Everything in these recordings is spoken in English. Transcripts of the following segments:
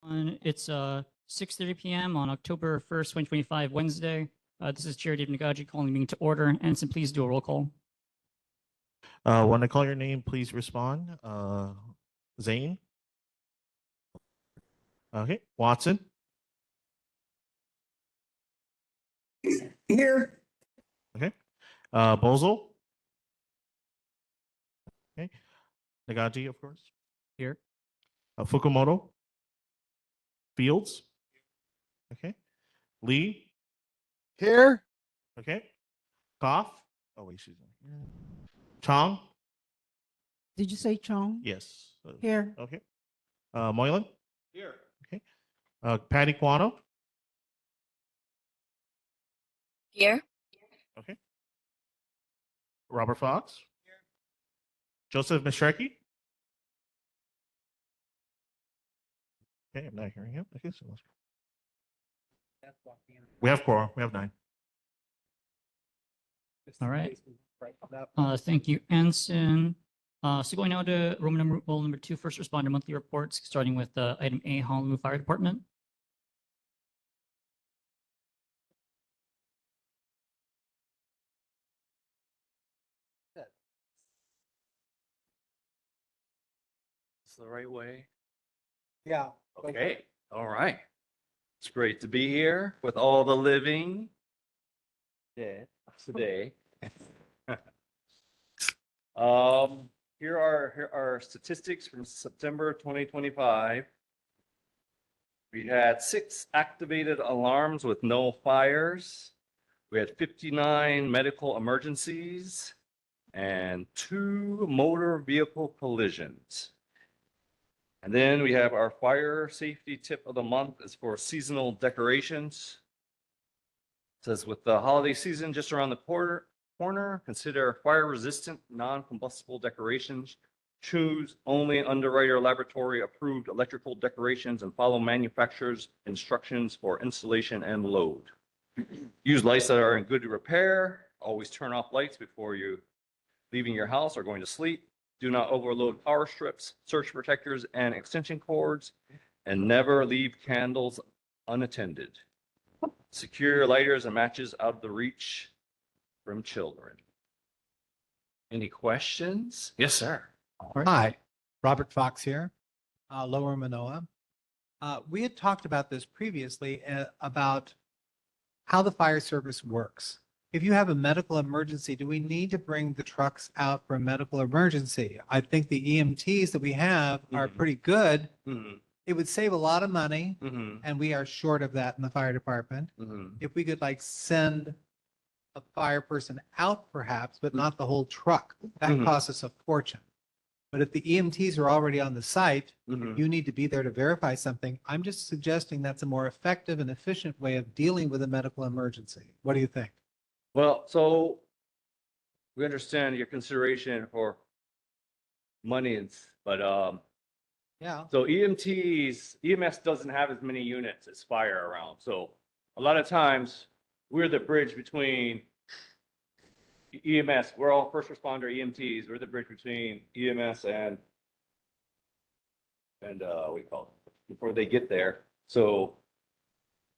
It's 6:30 p.m. on October 1st, 2025, Wednesday. This is Chair David Nagaji calling the meeting to order. Ensign, please do a roll call. When I call your name, please respond. Zane. Okay. Watson. Here. Okay. Bozel. Okay. Nagaji, of course. Here. Fukumoto. Fields. Okay. Lee. Here. Okay. Koff. Oh, wait, she's not here. Chong. Did you say Chong? Yes. Here. Okay. Moylan. Here. Okay. Patty Quano. Here. Okay. Robert Fox. Here. Joseph Mishraki. Okay, I'm not hearing him. Okay, so we have quorum. We have 9. All right. Thank you, Ensign. So going now to Roman rule number 2, first responder monthly reports, starting with item A, Honolulu Fire Department. It's the right way. Yeah. Okay. All right. It's great to be here with all the living dead today. Here are statistics from September 2025. We had 6 activated alarms with no fires. We had 59 medical emergencies and 2 motor vehicle collisions. And then we have our fire safety tip of the month is for seasonal decorations. It says with the holiday season just around the corner, consider fire resistant, non-combustible decorations. Choose only Underwriter Laboratory approved electrical decorations and follow manufacturer's instructions for installation and load. Use lights that are in good repair. Always turn off lights before you leaving your house or going to sleep. Do not overload power strips, surge protectors, and extension cords, and never leave candles unattended. Secure lighters and matches out of the reach from children. Any questions? Yes, sir. Hi, Robert Fox here, Lower Manoa. We had talked about this previously about how the fire service works. If you have a medical emergency, do we need to bring the trucks out for a medical emergency? I think the EMTs that we have are pretty good. It would save a lot of money, and we are short of that in the fire department. If we could like send a fire person out perhaps, but not the whole truck, that costs us a fortune. But if the EMTs are already on the site, you need to be there to verify something. I'm just suggesting that's a more effective and efficient way of dealing with a medical emergency. What do you think? Well, so we understand your consideration for monies, but Yeah. so EMS doesn't have as many units as fire around. So a lot of times we're the bridge between EMS. We're all first responder EMTs. We're the bridge between EMS and what do you call it before they get there. So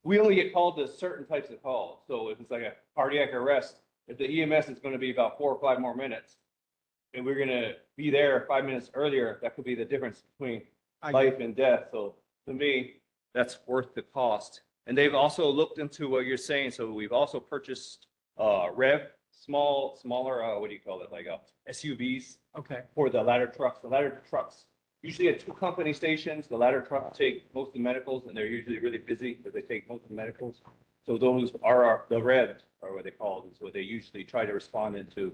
we only get called to certain types of calls. So if it's like a cardiac arrest, if the EMS is going to be about 4 or 5 more minutes, and we're going to be there 5 minutes earlier, that could be the difference between life and death. So to me, that's worth the cost. And they've also looked into what you're saying. So we've also purchased smaller, what do you call it? Like SUVs. Okay. For the ladder trucks. The ladder trucks usually at 2 company stations. The ladder trucks take most of the medicals, and they're usually really busy because they take most of the medicals. So those are the red, or what they call it, is what they usually try to respond into.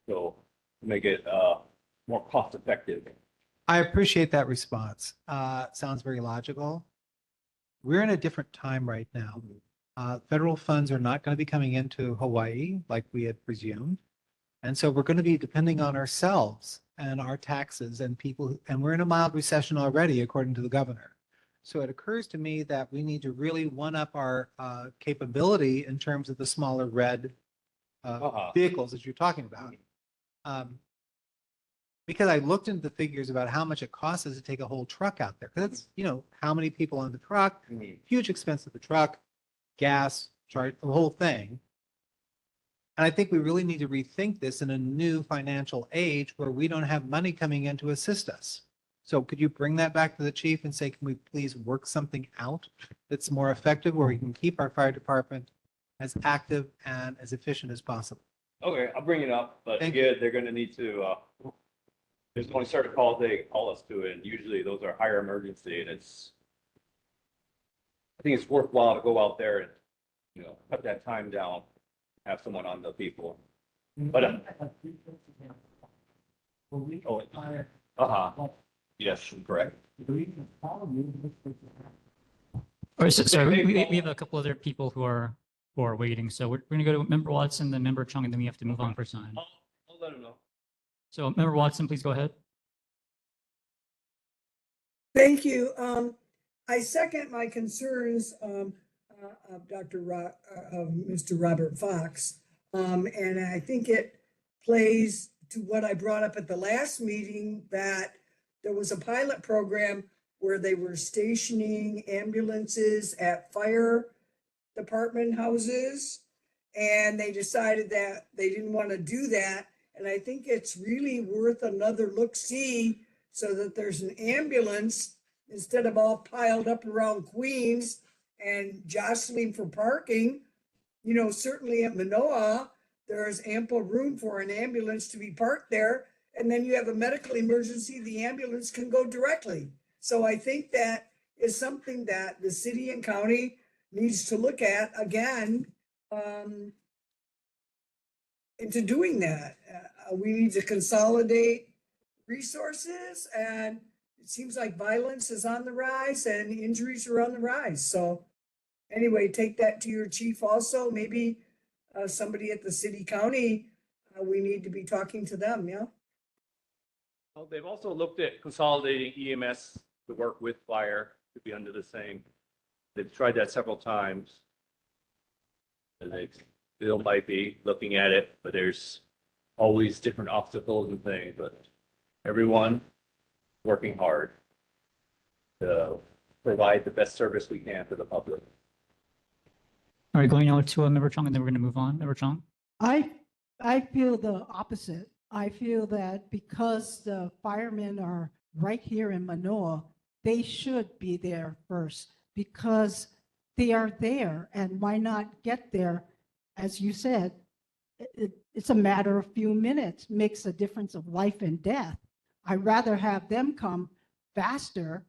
So to make it more cost effective. I appreciate that response. Sounds very logical. We're in a different time right now. Federal funds are not going to be coming into Hawaii like we had presumed. And so we're going to be depending on ourselves and our taxes and people, and we're in a mild recession already, according to the governor. So it occurs to me that we need to really one up our capability in terms of the smaller red vehicles that you're talking about. Because I looked into the figures about how much it costs us to take a whole truck out there. Because that's, how many people on the truck, huge expense of the truck, gas, charge, the whole thing. And I think we really need to rethink this in a new financial age where we don't have money coming in to assist us. So could you bring that back to the chief and say, can we please work something out that's more effective where we can keep our fire department as active and as efficient as possible? Okay, I'll bring it up, but Thank again, they're gonna need to, there's only certain calls they call us to, and usually those are higher emergency, and I think it's worthwhile to go out there and, cut that time down, have someone on the people. But, yes, correct. Or sorry, we have a couple other people who are waiting. So we're going to go to Member Watson, then Member Chung, and then we have to move on for time. I'll let them know. So Member Watson, please go ahead. Thank you. I second my concerns of Mr. Robert Fox. And I think it plays to what I brought up at the last meeting, that there was a pilot program where they were stationing ambulances at fire department houses. And they decided that they didn't want to do that. And I think it's really worth another look-see so that there's an ambulance instead of all piled up around Queens and jostling for parking. Certainly at Mānoa, there's ample room for an ambulance to be parked there. And then you have a medical emergency, the ambulance can go directly. So I think that is something that the city and county needs to look at again, into doing that. We need to consolidate resources, and it seems like violence is on the rise and injuries are on the rise. So anyway, take that to your chief also, maybe somebody at the city county, we need to be talking to them, yeah? Well, they've also looked at consolidating EMS to work with fire to be under the same. They've tried that several times. And they still might be looking at it, but there's always different obstacles and things, but everyone working hard to provide the best service we can to the public. All right, going on to Member Chung, and then we're going to move on. Member Chung. I feel the opposite. I feel that because the firemen are right here in Mānoa, they should be there first because they are there. And why not get there? As you said, it's a matter of few minutes, makes a difference of life and death. I'd rather have them come faster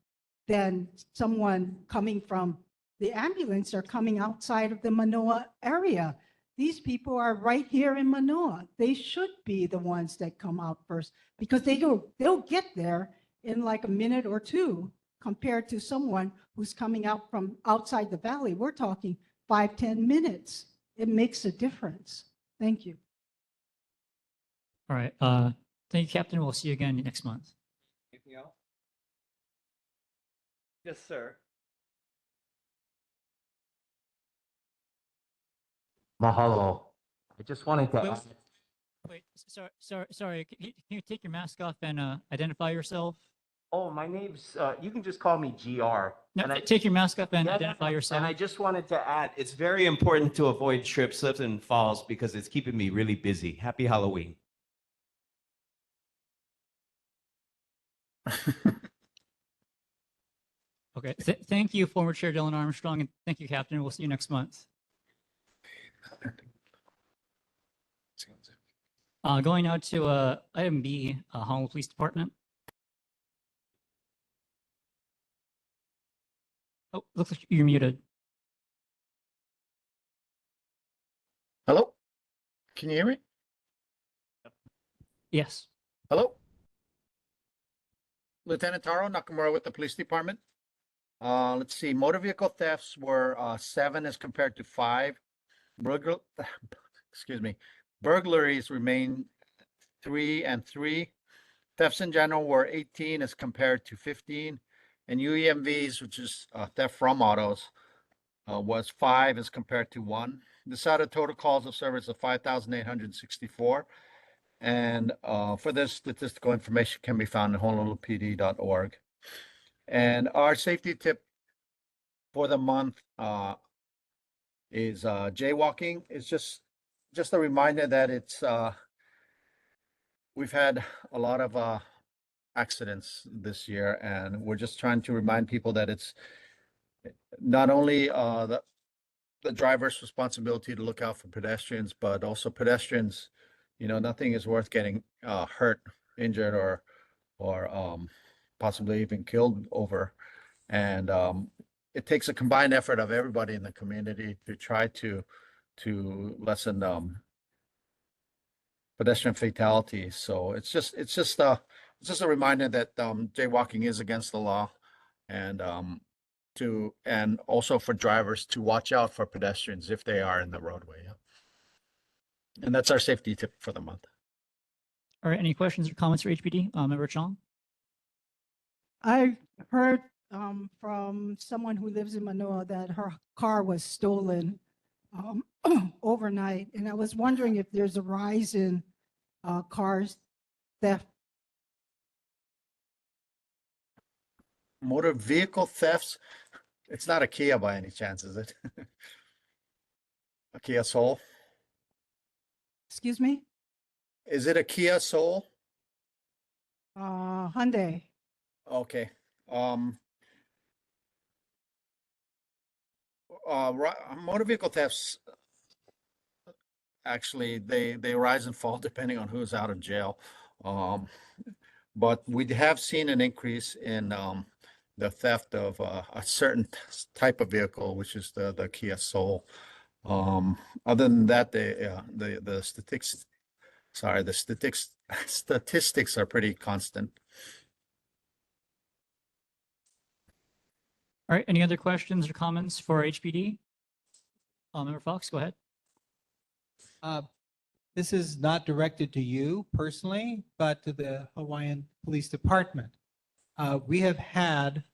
than someone coming from the ambulance or coming outside of the Mānoa area. These people are right here in Mānoa. They should be the ones that come out first because they'll get there in like a minute or two compared to someone who's coming out from outside the valley. We're talking 5-10 minutes. It makes a difference. Thank you. All right. Thank you, Captain. We'll see you again next month. Anything else? Yes, sir. Mahalo. I just wanted to Wait, ask, Wait, sorry. Can you take your mask off and identify yourself? oh, my name's, you can just call me GR. No, And I- take your mask off and Yeah, identify yourself. And I just wanted to add, it's very important to avoid trips, slips, and falls because it's keeping me really busy. Happy Halloween. Okay. Thank you, former Chair Dylan Armstrong, and thank you, Captain. We'll see you next month. Going out to item B, Honolulu Police Department. Oh, looks like you're muted. Hello? Can you hear me? Yes. Hello? Lieutenant Taro Nakamura with the police department. Let's see, motor vehicle thefts were 7 as compared to 5. Burglaries remain 3 and 3. Thefts in general were 18 as compared to 15. And UEMVs, which is theft from autos, was 5 as compared to 1. This out of total calls of service of 5,864. And for this statistical information can be found at honolulupd.org. And our safety tip for the month is jaywalking. It's just a reminder that it's we've had a lot of accidents this year, and we're just trying to remind people that it's not only the driver's responsibility to look out for pedestrians, but also pedestrians, nothing is worth getting hurt, injured, or possibly even killed over. And it takes a combined effort of everybody in the community to try to lessen pedestrian fatalities. So it's just a reminder that jaywalking is against the law, and and also for drivers to watch out for pedestrians if they are in the roadway. And that's our safety tip for the month. All right, any questions or comments for HPD? Member Chong? I heard from someone who lives in Manoa that her car was stolen overnight, and I was wondering if there's a rise in cars theft. Motor vehicle thefts. It's not a Kia by any chance, is it? A Kia Soul? Excuse me? Is it a Kia Soul? Hyundai. Okay. Motor vehicle thefts, actually, they rise and fall depending on who's out of jail. But we have seen an increase in the theft of a certain type of vehicle, which is the Kia Soul. Other than that, the statistics are pretty constant. All right, any other questions or comments for HPD? Member Fox, go ahead. This is not directed to you personally, but to the Hawaiian Police Department. We have had,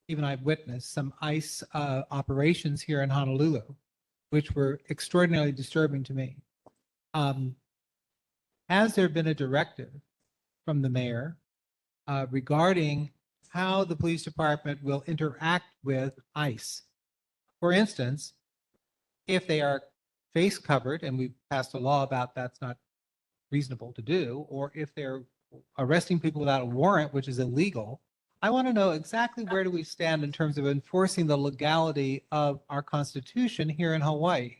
even I've witnessed, some ICE operations here in Honolulu, which were extraordinarily disturbing to me. Has there been a directive from the mayor regarding how the police department will interact with ICE? For instance, if they are face covered, and we've passed a law about that's not reasonable to do, or if they're arresting people without a warrant, which is illegal, I want to know exactly where do we stand in terms of enforcing the legality of our Constitution here in Hawaii.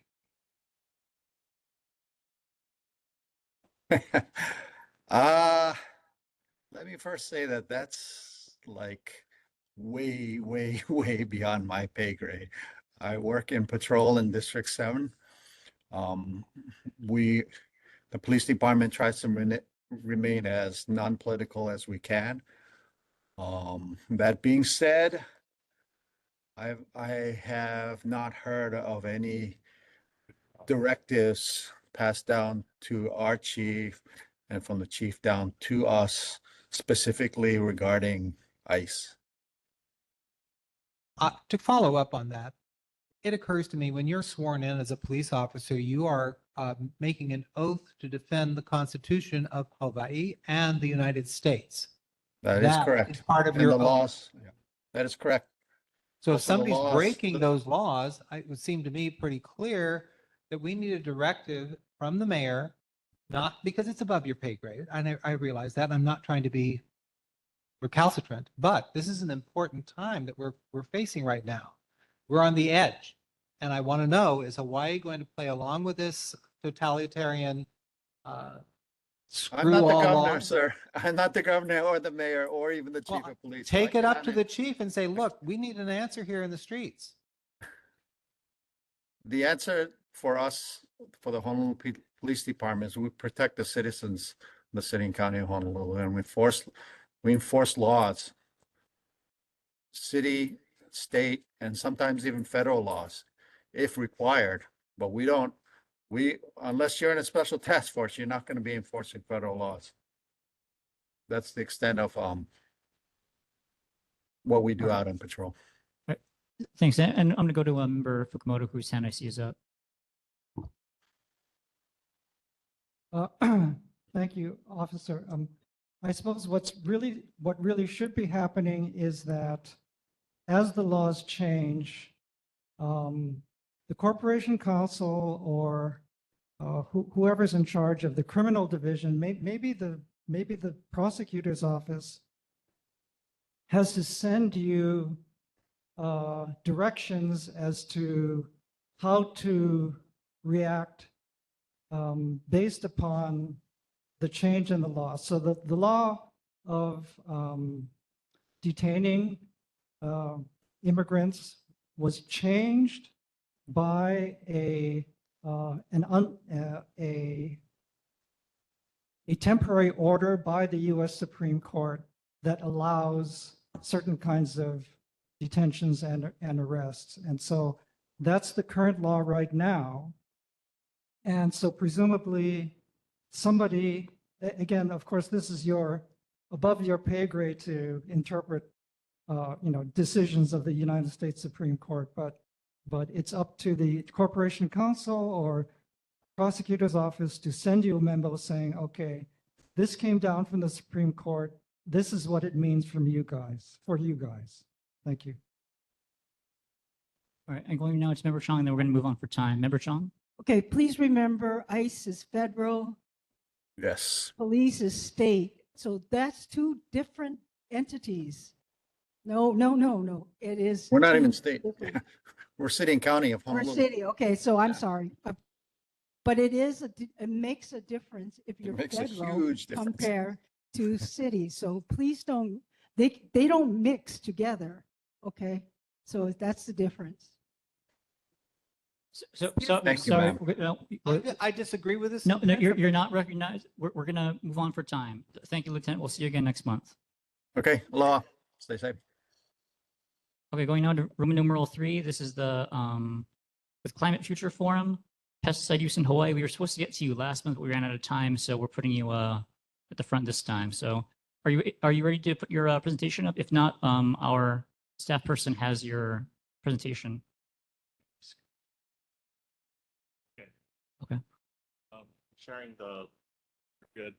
Let me first say that that's like way, way, way beyond my pay grade. I work in patrol in District 7. The police department tries to remain as non-political as we can. That being said, I have not heard of any directives passed down to our chief and from the chief down to us specifically regarding ICE. To follow up on that, it occurs to me when you're sworn in as a police officer, you are making an oath to defend the Constitution of Hawaii and the United States. That is That correct. is part of And your the oath. laws. Yeah, that is correct. So if Also, the somebody's laws- breaking those laws, it would seem to me pretty clear that we need a directive from the mayor, not because it's above your pay grade. I realize that. I'm not trying to be recalcitrant, but this is an important time that we're facing right now. We're on the edge. And I want to know, is Hawaii going to play along with this totalitarian I'm screw not the all governor, laws? sir. I'm not the governor or the mayor or even the chief Well, of police. so I take it up cannot to the chief and say, look, we need an answer here in the streets. The answer for us, for the Honolulu Police Department, is we protect the citizens of the city and county of Honolulu, and we enforce laws, city, state, and sometimes even federal laws, if required. But unless you're in a special task force, you're not going to be enforcing federal laws. That's the extent of what we do out on patrol. Thanks. And I'm going to go to Member Fukumoto, whose hand I see is up. Thank you, officer. I suppose what really should be happening is that as the laws change, the corporation counsel or whoever's in charge of the criminal division, maybe the prosecutor's office has to send you directions as to how to react based upon the change in the law. So the law of detaining immigrants was changed by a temporary order by the U.S. Supreme Court that allows certain kinds of detentions and arrests. And so that's the current law right now. And so presumably somebody, again, of course, this is above your pay grade to interpret, decisions of the United States Supreme Court, but it's up to the Corporation Counsel or prosecutor's office to send you a memo saying, okay, this came down from the Supreme Court. This is what it means for you guys. Thank you. All right, I'm going now to Member Chong, and then we're going to move on for time. Member Chong? Okay, please remember ICE is federal, Yes. police is state. So that's two different entities. No. It is. We're not two even state. different- We're city and county of We're Honolulu. city. Okay, so I'm sorry. But it makes a difference if you're makes a federal huge difference. compared to city. So please don't, they don't mix together. Okay, so that's the difference. So Thank you, sorry. ma'am. I disagree with this. No, you're not recognized. We're going to move on for time. Thank you, Lieutenant. We'll see you again next month. Okay, aloha. Stay safe. Okay, going on to Roman numeral 3. This is the with Climate Future Forum, pesticide use in Hawaii. We were supposed to get to you last month, but we ran out of time, so we're putting you at the front this time. So are you ready to put your presentation up? If not, our staff person has your presentation. Okay. Sharing the good.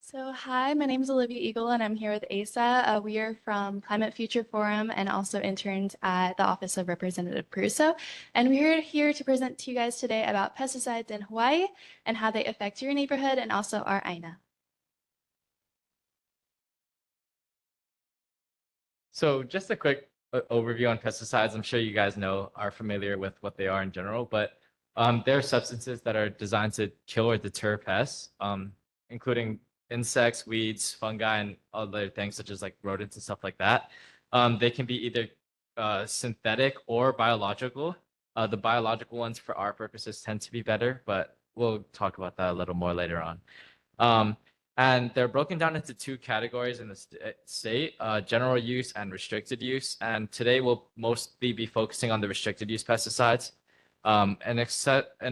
So hi, my name is Olivia Eagle and I'm here with ASA. We are from Climate Future Forum and also interns at the Office of Representative Caruso. And we're here to present to you guys today about pesticides in Hawaii and how they affect your neighborhood and also our INA. So just a quick overview on pesticides. I'm sure you guys are familiar with what they are in general, but they're substances that are designed to kill or deter pests, including insects, weeds, fungi, and other things such as like rodents and stuff like that. They can be either synthetic or biological. The biological ones for our purposes tend to be better, but we'll talk about that a little more later on. And they're broken down into two categories in the state, general use and restricted use. And today we'll mostly be focusing on the restricted use pesticides. An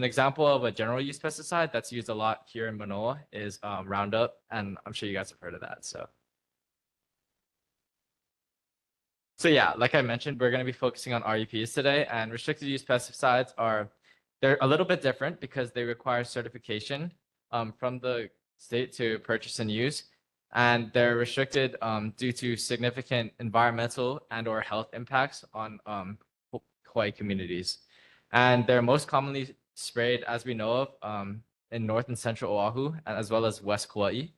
example of a general use pesticide that's used a lot here in Mānoa is Roundup, and I'm sure you guys have heard of that. So yeah, like I mentioned, we're going to be focusing on RUPs today, and restricted use pesticides they're a little bit different because they require certification from the state to purchase and use, and they're restricted due to significant environmental and/or health impacts on Hawaii communities. And they're most commonly sprayed, as we know of, in North and Central Oahu, as well as West Kauai.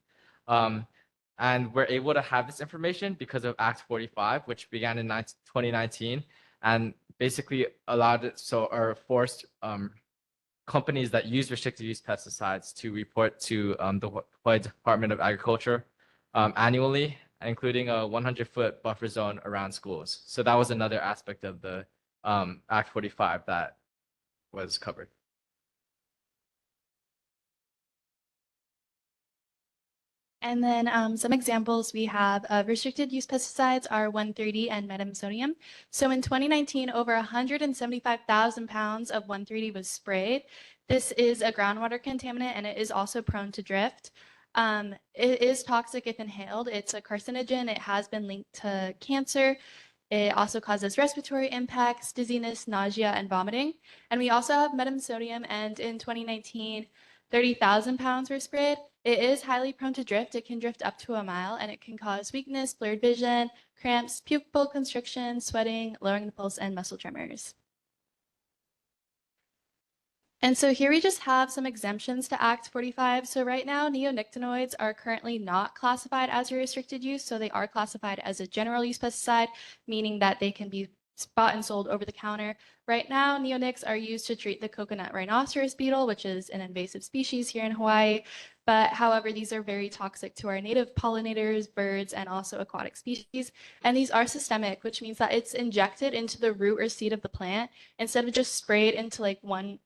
And we're able to have this information because of Act 45, which began in 2019, and basically forced companies that use restricted use pesticides to report to the Hawaii Department of Agriculture annually, including a 100-foot buffer zone around schools. So that was another aspect of the Act 45 that was covered. And then some examples we have of restricted use pesticides are 1,3-D and metamsodium. So in 2019, over 175,000 pounds of 1,3-D was sprayed. This is a groundwater contaminant and it is also prone to drift. It is toxic if inhaled. It's a carcinogen. It has been linked to cancer. It also causes respiratory impacts, dizziness, nausea, and vomiting. And we also have metamsodium, and in 2019, 30,000 pounds were sprayed. It is highly prone to drift. It can drift up to a mile, and it can cause weakness, blurred vision, cramps, pupil constriction, sweating, lowering the pulse, and muscle tremors. And so here we just have some exemptions to Act 45. So right now, neonicotinoids are currently not classified as a restricted use. So they are classified as a general use pesticide, meaning that they can be bought and sold over the counter. Right now, neonics are used to treat the coconut rhinoceros beetle, which is an invasive species here in Hawaii. But however, these are very toxic to our native pollinators, birds, and also aquatic species. And these are systemic, which means that it's injected into the root or seed of the plant instead of just sprayed into like one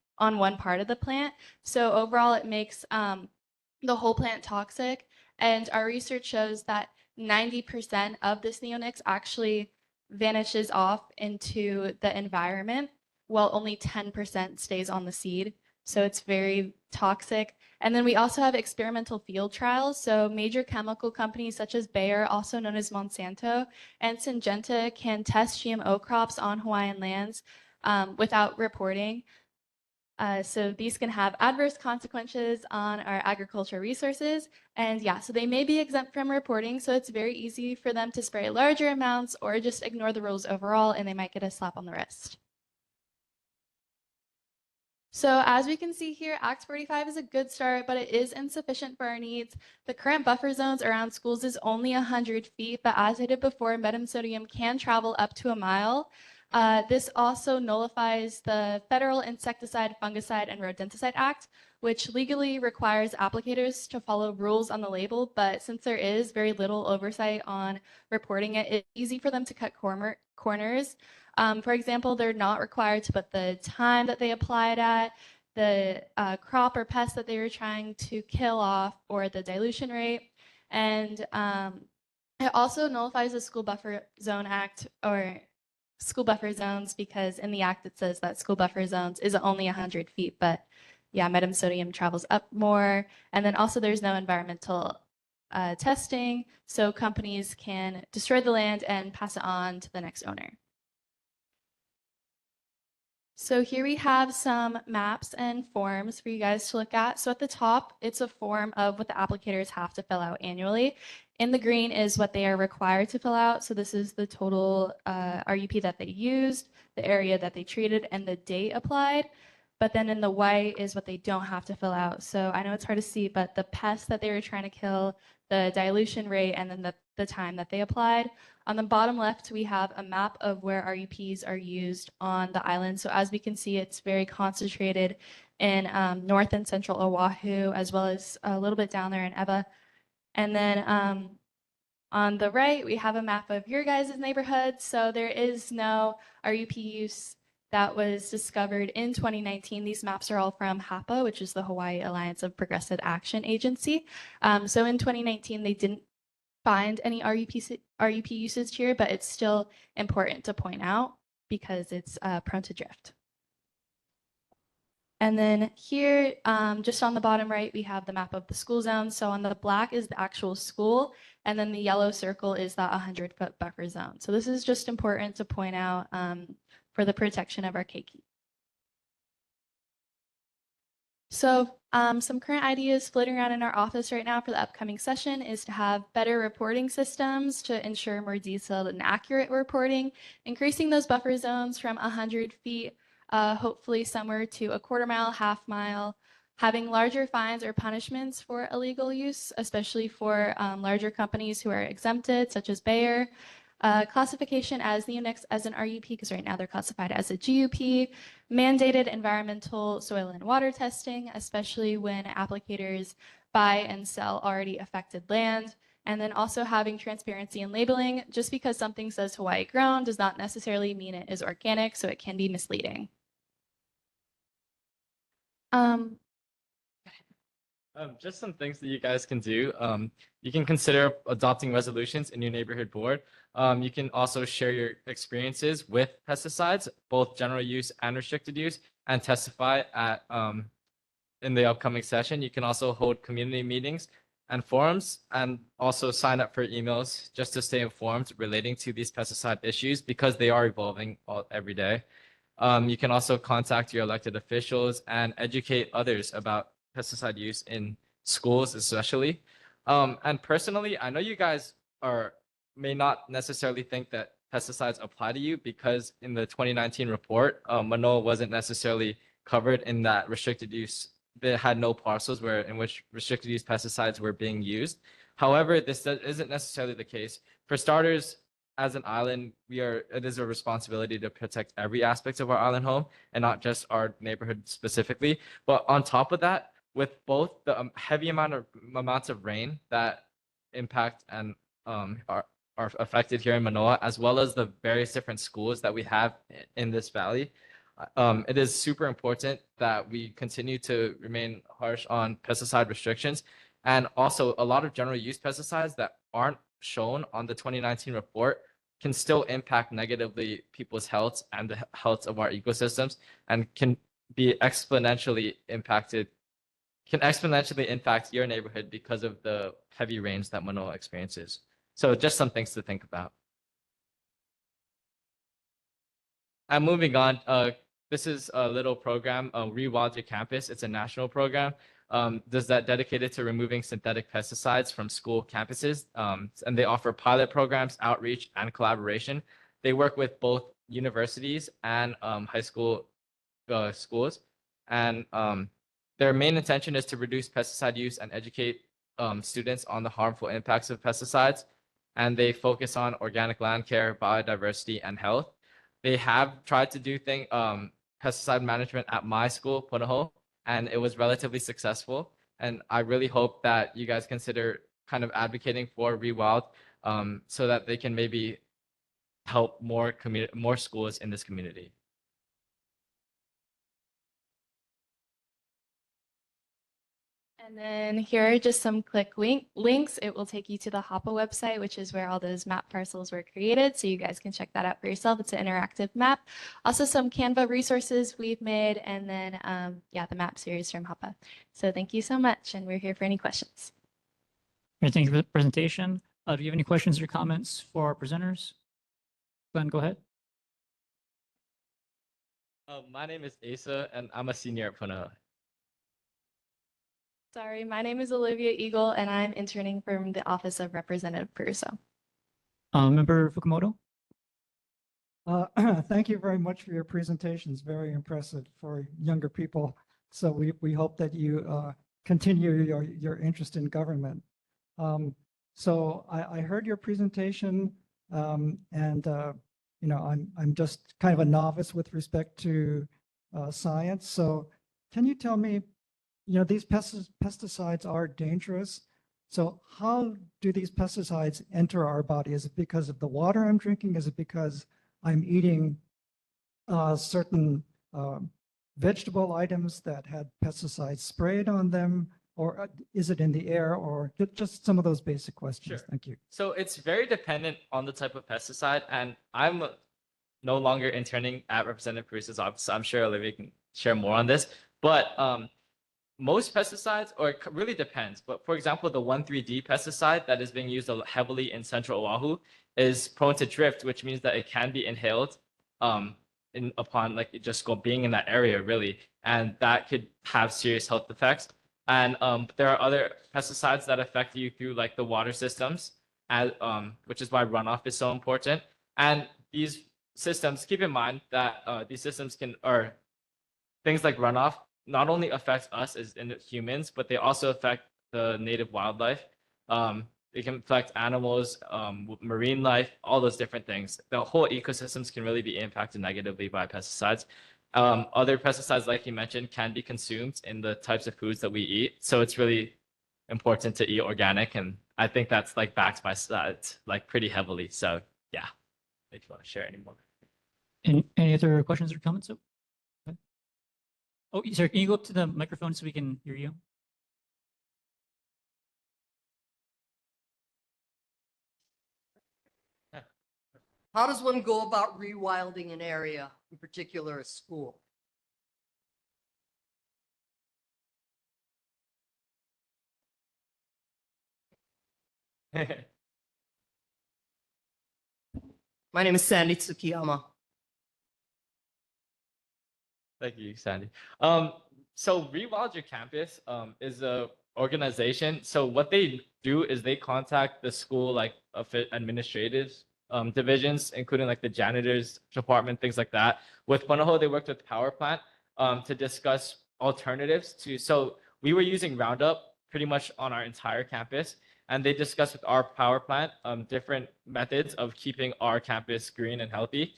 part of the plant. So overall, it makes the whole plant toxic. And our research shows that 90% of this neonics actually vanishes off into the environment, while only 10% stays on the seed. So it's very toxic. And then we also have experimental field trials. So major chemical companies such as Bayer, also known as Monsanto, and Syngenta can test GMO crops on Hawaiian lands without reporting. So these can have adverse consequences on our agricultural resources. And yeah, so they may be exempt from reporting. So it's very easy for them to spray larger amounts or just ignore the rules overall, and they might get a slap on the wrist. So as we can see here, Act 45 is a good start, but it is insufficient for our needs. The current buffer zones around schools is only 100 feet, but as I did before, metamsodium can travel up to a mile. This also nullifies the Federal Insecticide, Fungicide, and Rodenticide Act, which legally requires applicators to follow rules on the label, but since there is very little oversight on reporting it, it's easy for them to cut corners. For example, they're not required to put the time that they applied at, the crop or pest that they were trying to kill off, or the dilution rate. And it also nullifies the School Buffer Zone Act, or school buffer zones, because in the act it says that school buffer zones is only 100 feet, but yeah, metamsodium travels up more. And then also there's no environmental testing, so companies can destroy the land and pass it on to the next owner. So here we have some maps and forms for you guys to look at. So at the top, it's a form of what the applicators have to fill out annually. In the green is what they are required to fill out. So this is the total RUP that they used, the area that they treated, and the date applied. But then in the white is what they don't have to fill out. So I know it's hard to see, but the pests that they were trying to kill, the dilution rate, and then the time that they applied. On the bottom left, we have a map of where RUPs are used on the island. So as we can see, it's very concentrated in north and central Oahu, as well as a little bit down there in Ewa. And then on the right, we have a map of your guys' neighborhood. So there is no RUP use that was discovered in 2019. These maps are all from HAPA, which is the Hawaii Alliance of Progressive Action Agency. So in 2019, they didn't find any RUP usage here, but it's still important to point out because it's prone to drift. And then here, just on the bottom right, we have the map of the school zone. So on the black is the actual school, and then the yellow circle is that 100-foot buffer zone. So this is just important to point out for the protection of our keiki. So some current ideas floating around in our office right now for the upcoming session is to have better reporting systems to ensure more detailed and accurate reporting, increasing those buffer zones from 100 feet, hopefully somewhere to a quarter mile, half mile, having larger fines or punishments for illegal use, especially for larger companies who are exempted, such as Bayer. Classification as neonics as an RUP, because right now they're classified as a GUP, mandated environmental soil and water testing, especially when applicators buy and sell already affected land, and then also having transparency in labeling. Just because something says Hawaii grown does not necessarily mean it is organic, so it can be misleading. Just some things that you guys can do. You can consider adopting resolutions in your neighborhood board. You can also share your experiences with pesticides, both general use and restricted use, and testify at in the upcoming session. You can also hold community meetings and forums, and also sign up for emails just to stay informed relating to these pesticide issues because they are evolving every day. You can also contact your elected officials and educate others about pesticide use in schools, especially. And personally, I know you guys may not necessarily think that pesticides apply to you because in the 2019 report, Manoa wasn't necessarily covered in that restricted use. They had no parcels in which restricted use pesticides were being used. However, this isn't necessarily the case. For starters, as an island, it is a responsibility to protect every aspect of our island home and not just our neighborhood specifically. But on top of that, with both the heavy amounts of rain that impact and are affected here in Manoa, as well as the various different schools that we have in this valley, it is super important that we continue to remain harsh on pesticide restrictions. And also, a lot of general use pesticides that aren't shown on the 2019 report can still impact negatively people's health and the health of our ecosystems, and can exponentially impact your neighborhood because of the heavy rains that Manoa experiences. So just some things to think about. And moving on, this is a little program, Rewild Your Campus. It's a national program. Does that dedicated to removing synthetic pesticides from school campuses. And they offer pilot programs, outreach, and collaboration. They work with both universities and high school schools. And their main intention is to reduce pesticide use and educate students on the harmful impacts of pesticides. And they focus on organic land care, biodiversity, and health. They have tried to do pesticide management at my school, Punahou, and it was relatively successful. And I really hope that you guys consider kind of advocating for Rewild so that they can maybe help more schools in this community. And then here are just some links. It will take you to the HAPA website, which is where all those map parcels were created. So you guys can check that out for yourself. It's an interactive map. Also some Canva resources we've made, and then the map series from HAPA. So thank you so much, and we're here for any questions. Thank you for the presentation. Do you have any questions or comments for our presenters? Glenn, go ahead. My name is Asa, and I'm a senior at Punahou. Sorry, my name is Olivia Eagle, and I'm interning from the Office of Representative Peruso. Member Fukumoto? Thank you very much for your presentations. Very impressive for younger people. So we hope that you continue your interest in government. So I heard your presentation, and I'm just kind of a novice with respect to science. So can you tell me, these pesticides are dangerous. So how do these pesticides enter our body? Is it because of the water I'm drinking? Is it because I'm eating certain vegetable items that had pesticides sprayed on them? Or is it in the air? Or just some of those basic questions? Sure. Thank you. So it's very dependent on the type of pesticide. And I'm no longer interning at Representative Peruso's office. So I'm sure Olivia can share more on this. But most pesticides, or it really depends, but for example, the 1,3-D pesticide that is being used heavily in central Oahu is prone to drift, which means that it can be inhaled upon being in that area, really, and that could have serious health effects. And there are other pesticides that affect you through the water systems, which is why runoff is so important. And these systems, keep in mind that these systems or things like runoff not only affect us as humans, but they also affect the native wildlife. They can affect animals, marine life, all those different things. The whole ecosystems can really be impacted negatively by pesticides. Other pesticides, like you mentioned, can be consumed in the types of foods that we eat. So it's really important to eat organic. And I think that's backed by science, pretty heavily. So yeah, if you want to share any more. Any other questions or comments? Oh, sorry, can you go up to the microphone so we can hear you? How does one go about rewilding an area, in particular a school? My name is Sandy Tsukiyama. Thank you, Sandy. So Rewild Your Campus is a organization. So what they do is they contact the school like administrative divisions, including like the janitors department, things like that. With Mānoa, they worked with Power Plant to discuss alternatives to. So we were using Roundup pretty much on our entire campus, and they discussed with our power plant different methods of keeping our campus green and healthy.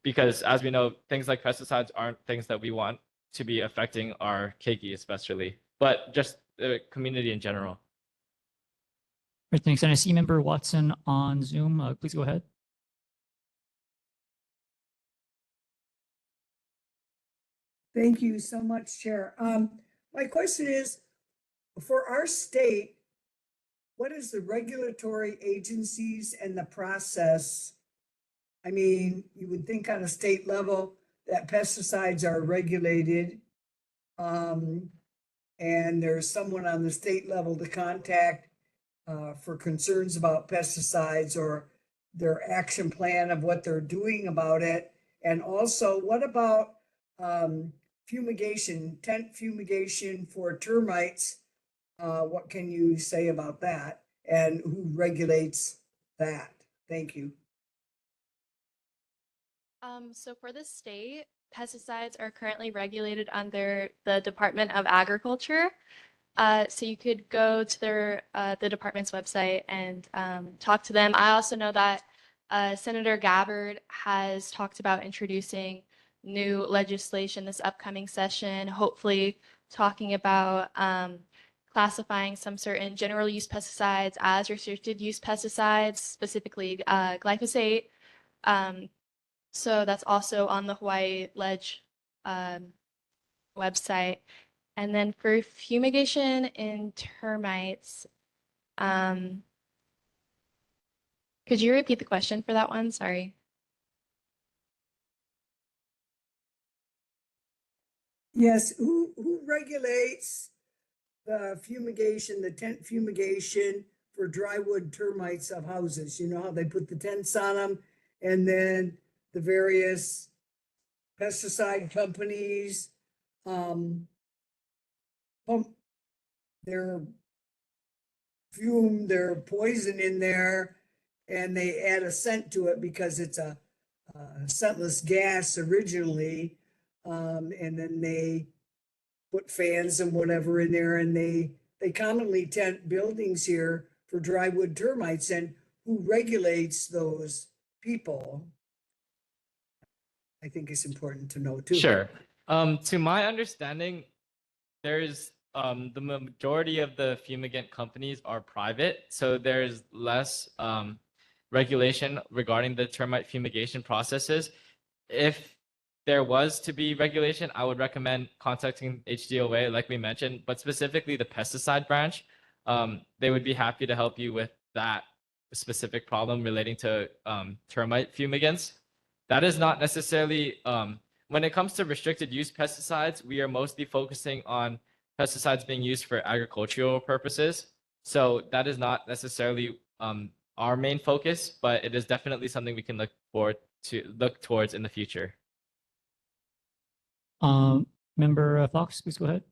Because as we know, things like pesticides aren't things that we want to be affecting our keiki especially, but just the community in general. Great, thanks. And I see member Watson on Zoom. Please go ahead. Thank you so much, Chair. My question is, for our state, what is the regulatory agencies and the process? I mean, you would think on a state level that pesticides are regulated. And there's someone on the state level to contact for concerns about pesticides or their action plan of what they're doing about it. And also, what about fumigation, tent fumigation for termites? What can you say about that? And who regulates that? Thank you. So for the state, pesticides are currently regulated under the Department of Agriculture. So you could go to the department's website and talk to them. I also know that Senator Gabbard has talked about introducing new legislation this upcoming session, hopefully talking about classifying some certain general use pesticides as restricted use pesticides, specifically glyphosate. So that's also on the Hawaii Ledge website. And then for fumigation in termites, could you repeat the question for that one? Sorry. Yes, who regulates the fumigation, the tent fumigation for drywood termites of houses? You know how they put the tents on them, and then the various pesticide companies pump their fume, their poison in there, and they add a scent to it because it's a scentless gas originally. And then they put fans and whatever in there, and they commonly tent buildings here for drywood termites. And who regulates those people? I think it's important to know too. Sure. To my understanding, there's the majority of the fumigant companies are private, so there's less regulation regarding the termite fumigation processes. If there was to be regulation, I would recommend contacting HDOA, like we mentioned, but specifically the pesticide branch. They would be happy to help you with that specific problem relating to termite fumigants. That is not necessarily, when it comes to restricted use pesticides, we are mostly focusing on pesticides being used for agricultural purposes. So that is not necessarily our main focus, but it is definitely something we can look towards in the future. Member Fox, please go ahead.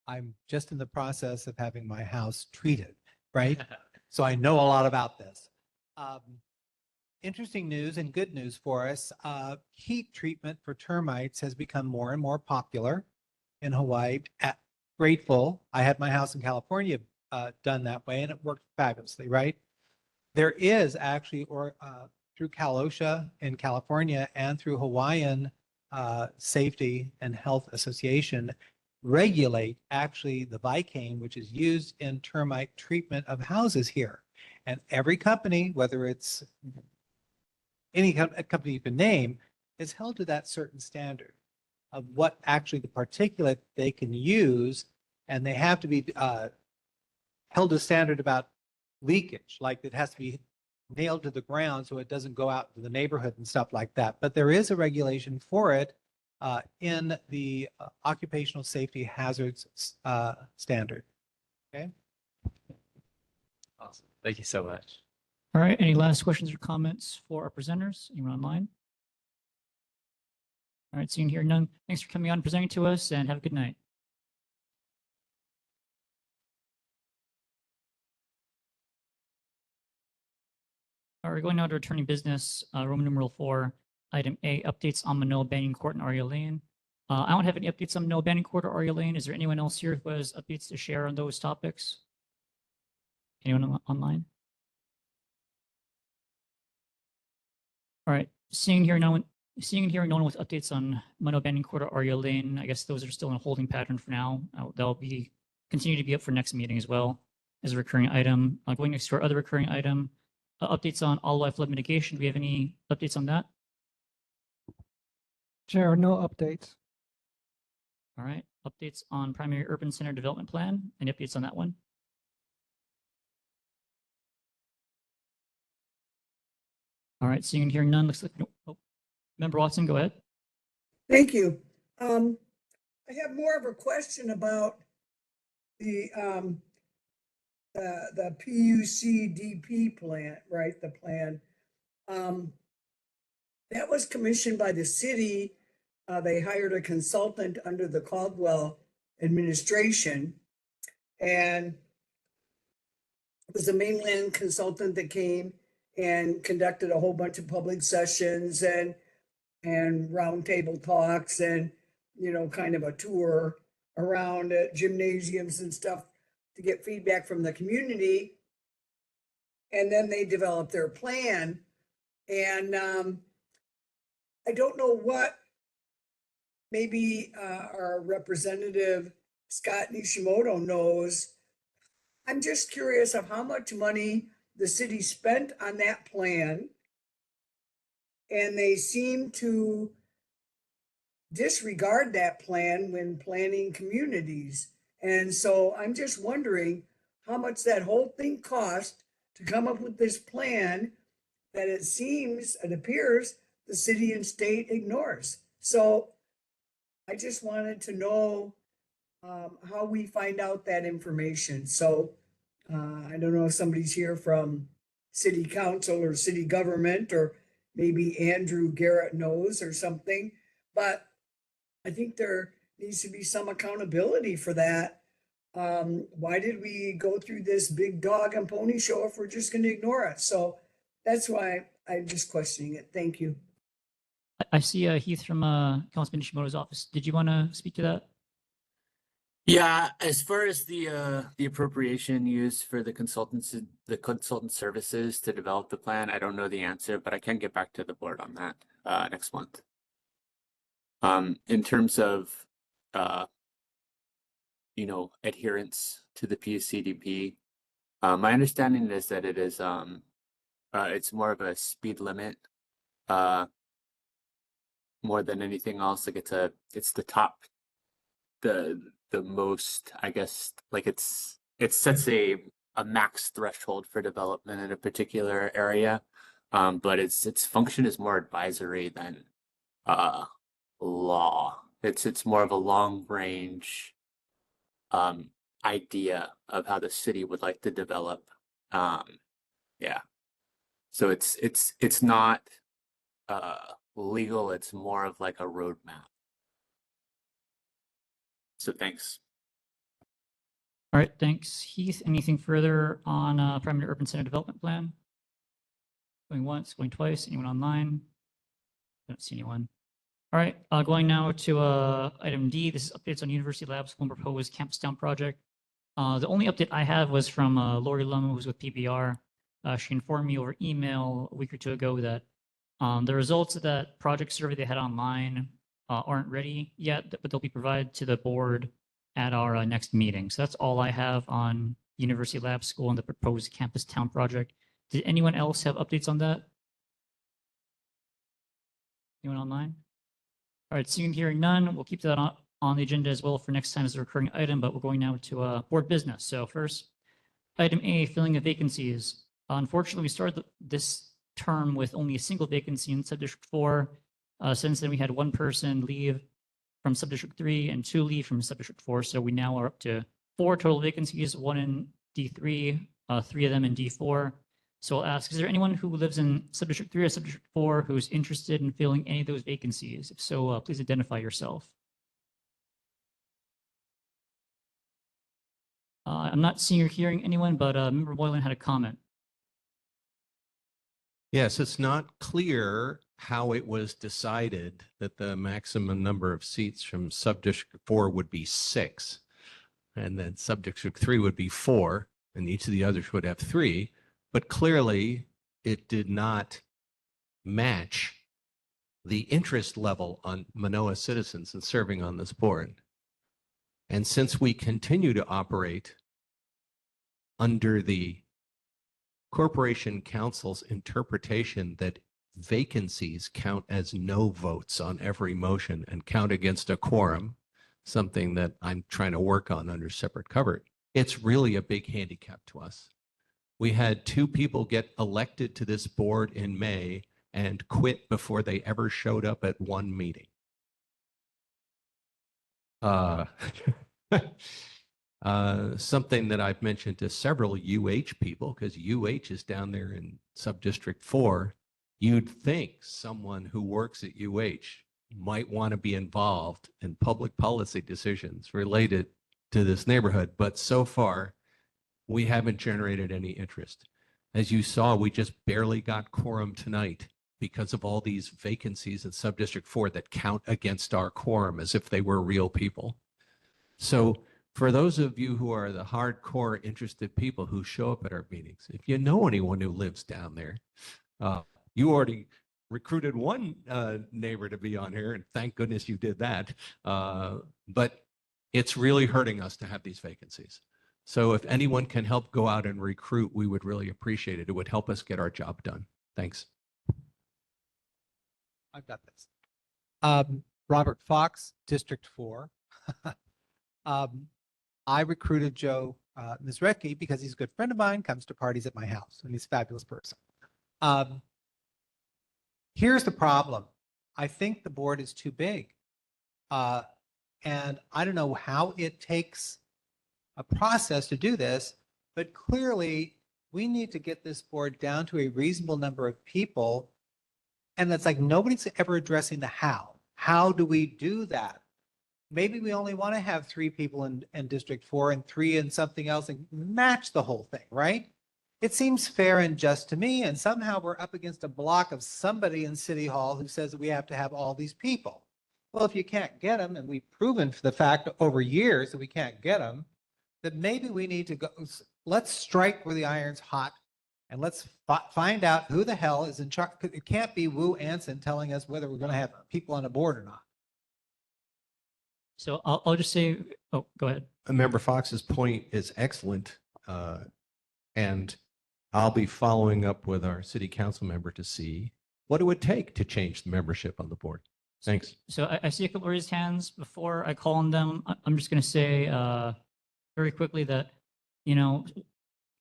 I'm just in the process of having my house treated, right? So I know a lot about this. Interesting news and good news for us. Heat treatment for termites has become more and more popular in Hawaii. Grateful. I had my house in California done that way, and it worked fabulously, right? There is actually, through Cal OSHA in California and through Hawaiian Safety and Health Association, regulate actually the Vicane, which is used in termite treatment of houses here. And every company, whether it's any company you can name, is held to that certain standard of what actually the particulate they can use, and they have to be held to standard about leakage, like it has to be nailed to the ground so it doesn't go out to the neighborhood and stuff like that. But there is a regulation for it in the occupational safety hazards standard. Okay. Awesome. Thank you so much. All right, any last questions or comments for our presenters? Anyone online? All right, seeing here none. Thanks for coming on and presenting to us, and have a good night. All right, going now to returning business, Roman numeral 4, item A, updates on Mānoa Banning Court and Aria Lane. I don't have any updates on Mānoa Banning Court or Aria Lane. Is there anyone else here who has updates to share on those topics? Anyone online? All right, seeing and hearing no one with updates on Mānoa Banning Court or Aria Lane, I guess those are still in a holding pattern for now. They'll continue to be up for next meeting as well as a recurring item. Going next to our other recurring item, updates on all life flood mitigation. Do we have any updates on that? Chair, no updates. All right, updates on primary urban center development plan. Any updates on that one? All right, seeing and hearing none, looks like, oh, Member Watson, go ahead. Thank you. I have more of a question about the PUCDP plan, right? The plan. That was commissioned by the city. They hired a consultant under the Caldwell administration, and it was a mainland consultant that came and conducted a whole bunch of public sessions and roundtable talks and, kind of a tour around gymnasiums and stuff to get feedback from the community. And then they developed their plan. And I don't know what, maybe our representative Scott Nishimoto knows. I'm just curious of how much money the city spent on that plan. And they seem to disregard that plan when planning communities. And so I'm just wondering how much that whole thing cost to come up with this plan that it appears the city and state ignores. So I just wanted to know how we find out that information. So I don't know if somebody's here from city council or city government, or maybe Andrew Garrett knows or something, but I think there needs to be some accountability for that. Why did we go through this big dog and pony show if we're just going to ignore it? So that's why I'm just questioning it. Thank you. I see Heath from Councilman Nishimoto's office. Did you want to speak to that? Yeah, as far as the appropriation used for the consultant services to develop the plan, I don't know the answer, but I can get back to the board on that next month. In terms of adherence to the PUCDP, my understanding is that it is it's more of a speed limit more than anything else. Like it's the most, I guess, like it sets a max threshold for development in a particular area, but its function is more advisory than law. It's more of a long range idea of how the city would like to develop. Yeah, so it's not legal. It's more of like a roadmap. So thanks. All right, thanks, Heath. Anything further on primary urban center development plan? Going once, going twice. Anyone online? Don't see anyone. All right, going now to item D. This is updates on University Labs' one proposed campus town project. The only update I have was from Lori Lum, who's with PBR. She informed me over email a week or two ago that the results of that project survey they had online aren't ready yet, but they'll be provided to the board at our next meeting. So that's all I have on University Lab School and the proposed campus town project. Did anyone else have updates on that? Anyone online? All right, seeing and hearing none, we'll keep that on the agenda as well for next time as a recurring item, but we're going now to board business. So first, item A, filling of vacancies. Unfortunately, we started this term with only a single vacancy in Subdistrict 4. Since then, we had one person leave from Subdistrict 3 and 2 leave from Subdistrict 4. So we now are up to 4 total vacancies, 1 in D3, 3 of them in D4. So I'll ask, is there anyone who lives in Subdistrict 3 or Subdistrict 4 who's interested in filling any of those vacancies? If so, please identify yourself. I'm not seeing or hearing anyone, but Member Boylan had a comment. Yes, it's not clear how it was decided that the maximum number of seats from Subdistrict 4 would be 6, and then Subdistrict 3 would be 4, and each of the others would have 3. But clearly, it did not match the interest level on Manoa citizens in serving on this board. And since we continue to operate under the Corporation Council's interpretation that vacancies count as no votes on every motion and count against a quorum, something that I'm trying to work on under separate cover, it's really a big handicap to us. We had 2 people get elected to this board in May and quit before they ever showed up at one meeting. Something that I've mentioned to several UH people, because UH is down there in Subdistrict 4, you'd think someone who works at UH might want to be involved in public policy decisions related to this neighborhood, but so far, we haven't generated any interest. As you saw, we just barely got quorum tonight because of all these vacancies in Subdistrict 4 that count against our quorum as if they were real people. So for those of you who are the hardcore interested people who show up at our meetings, if you know anyone who lives down there, you already recruited one neighbor to be on here, and thank goodness you did that. But it's really hurting us to have these vacancies. So if anyone can help go out and recruit, we would really appreciate it. It would help us get our job done. Thanks. I've got this. Robert Fox, District 4. I recruited Joe Mizrecki because he's a good friend of mine, comes to parties at my house, and he's a fabulous person. Here's the problem. I think the board is too big. And I don't know how it takes a process to do this, but clearly we need to get this board down to a reasonable number of people. And it's like nobody's ever addressing the how. How do we do that? Maybe we only want to have 3 people in District 4 and 3 in something else and match the whole thing, right? It seems fair and just to me, and somehow we're up against a block of somebody in City Hall who says that we have to have all these people. Well, if you can't get them, and we've proven for the fact over years that we can't get them, that maybe we need to go, let's strike where the iron's hot, and let's find out who the hell is in charge. It can't be Wu Anson telling us whether we're going to have people on a board or not. So I'll just say, oh, go ahead. Member Fox's point is excellent. And I'll be following up with our city council member to see what it would take to change the membership on the board. Thanks. So I see a couple of raised hands. Before I call on them, I'm just going to say very quickly that, you know,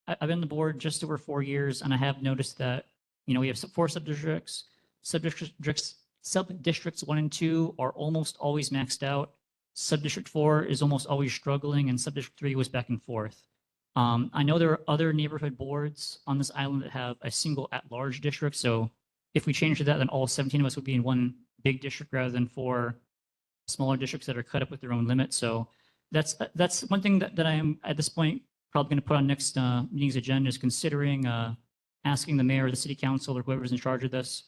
I've been on the board just over 4 years, and I have noticed that, you know, we have 4 subdistricts. Subdistricts 1 and 2 are almost always maxed out. Subdistrict 4 is almost always struggling, and Subdistrict 3 was back and forth. I know there are other neighborhood boards on this island that have a single at-large district. So if we change to that, then all 17 of us would be in one big district rather than 4 smaller districts that are cut up with their own limits. So that's one thing that I am at this point probably going to put on next meeting's agenda, is considering asking the mayor or the city council or whoever's in charge of this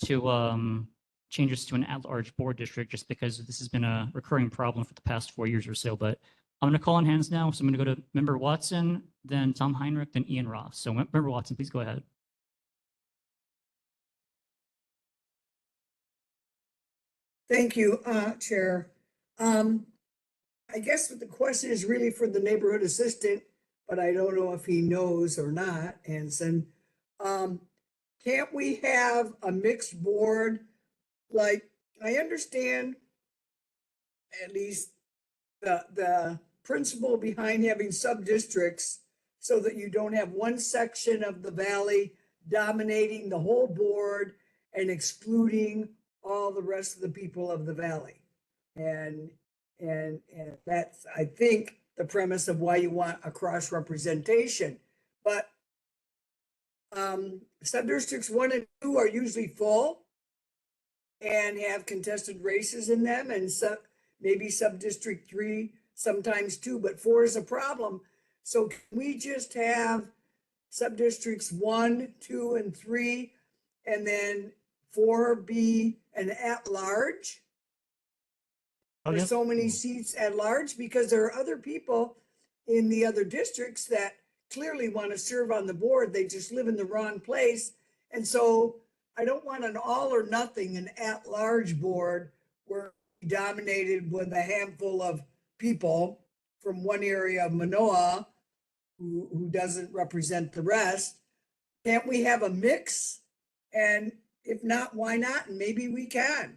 to change this to an at-large board district, just because this has been a recurring problem for the past 4 years or so. But I'm going to call on hands now. So I'm going to go to Member Watson, then Tom Heinrich, then Ian Ross. So Member Watson, please go ahead. Thank you, Chair. I guess the question is really for the neighborhood assistant, but I don't know if he knows or not, Anson. Can't we have a mixed board? Like, I understand at least the principle behind having sub-districts so that you don't have one section of the valley dominating the whole board and excluding all the rest of the people of the valley. And that's, I think, the premise of why you want a cross representation. but sub-districts 1 and 2 are usually full and have contested races in them, and maybe sub-district 3 sometimes 2, but 4 is a problem. So can we just have sub-districts 1, 2, and 3, and then 4 be an at-large? Oh, There's yeah. so many seats at large, because there are other people in the other districts that clearly want to serve on the board. They just live in the wrong place. And so I don't want an all or nothing, an at-large board where we're dominated with a handful of people from one area of Manoa who doesn't represent the rest. Can't we have a mix? And if not, why not? And maybe we can.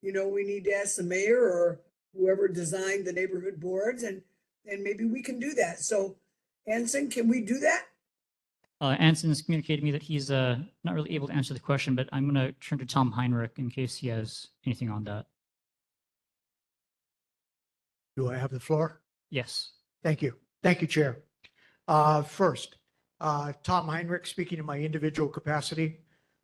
You know, we need to ask the mayor or whoever designed the neighborhood boards, and maybe we can do that. So Anson, can we do that? Anson's communicated to me that he's not really able to answer the question, but I'm going to turn to Tom Heinrich in case he has anything on that. Do I have the floor? Yes. Thank you. Thank you, Chair. First, Tom Heinrich, speaking in my individual capacity,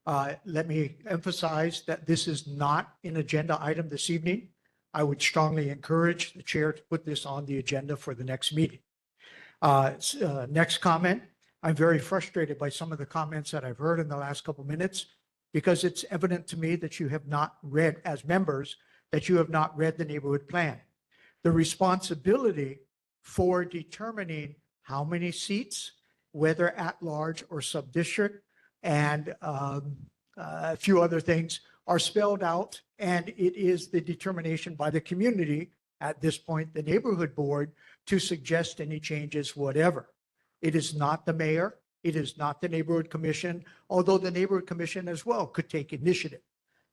let me emphasize that this is not an agenda item this evening. I would strongly encourage the chair to put this on the agenda for the next meeting. Next comment, I'm very frustrated by some of the comments that I've heard in the last couple minutes, because it's evident to me that you have not read, as members, that you have not read the neighborhood plan. The responsibility for determining how many seats, whether at large or sub-district, and a few other things are spelled out, and it is the determination by the community, at this point, the neighborhood board, to suggest any changes, whatever. It is not the mayor. It is not the neighborhood commission, although the neighborhood commission as well could take initiative.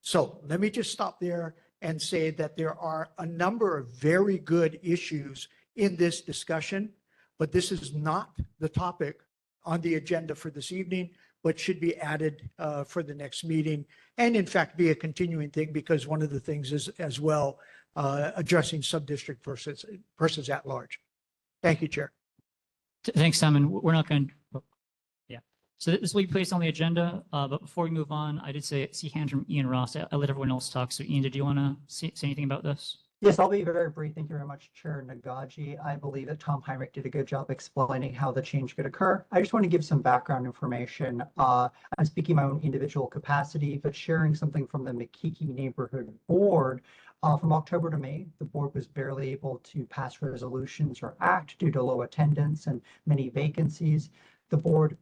So let me just stop there and say that there are a number of very good issues in this discussion, but this is not the topic on the agenda for this evening, but should be added for the next meeting, and in fact be a continuing thing, because one of the things is as well addressing sub-district versus at large. Thank you, Chair. Thanks, Simon. We're not going to, yeah. So this will be placed on the agenda, but before we move on, I did see hands from Ian Ross. I let everyone else talk. So Ian, did you want to say anything about this? Yes, I'll be very brief. Thank you very much, Chair Nagaji. I believe that Tom Heinrich did a good job explaining how the change could occur. I just want to give some background information. I'm speaking my own individual capacity, but sharing something from the Makiki Neighborhood Board. From October to May, the board was barely able to pass resolutions or act due to low attendance and many vacancies. The board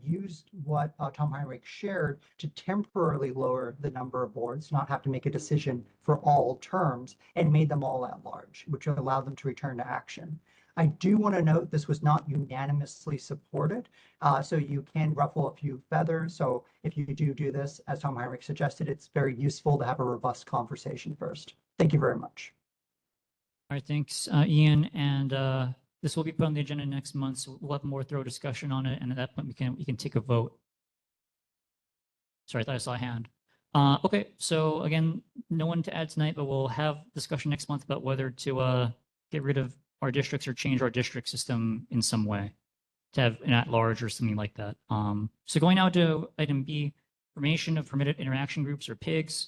used what Tom Heinrich shared to temporarily lower the number of boards, not have to make a decision for all terms, and made them all at large, which allowed them to return to action. I do want to note this was not unanimously supported, so you can ruffle a few feathers. So if you do this, as Tom Heinrich suggested, it's very useful to have a robust conversation first. Thank you very much. All right, thanks, Ian. And this will be put on the agenda next month, so we'll have more thorough discussion on it. And at that point, we can take a vote. Sorry, I thought I saw a hand. Okay, so again, no one to add tonight, but we'll have discussion next month about whether to get rid of our districts or change our district system in some way to have an at-large or something like that. So going now to item B, formation of permitted interaction groups or PIGs.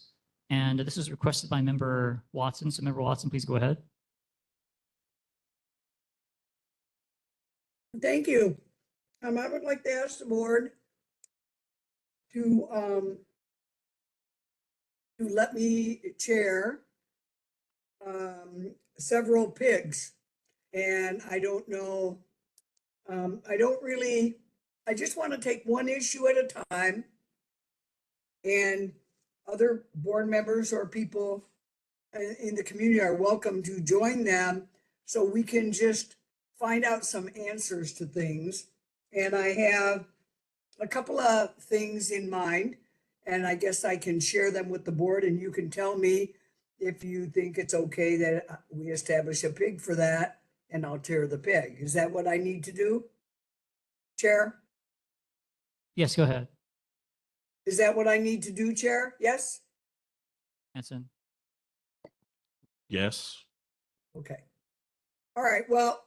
And this is requested by Member Watson. So Member Watson, please go ahead. Thank you. I would like to ask the board to let me chair several PIGs. And I don't know, I just want to take one issue at a time, and other board members or people in the community are welcome to join them, so we can just find out some answers to things. And I have a couple of things in mind, and I guess I can share them with the board, and you can tell me if you think it's okay that we establish a PIG for that, and I'll chair the PIG. Is that what I need to do, Chair? Yes, go ahead. Is that what I need to do, Chair? Yes? Hanson. Yes. Okay. All right, well,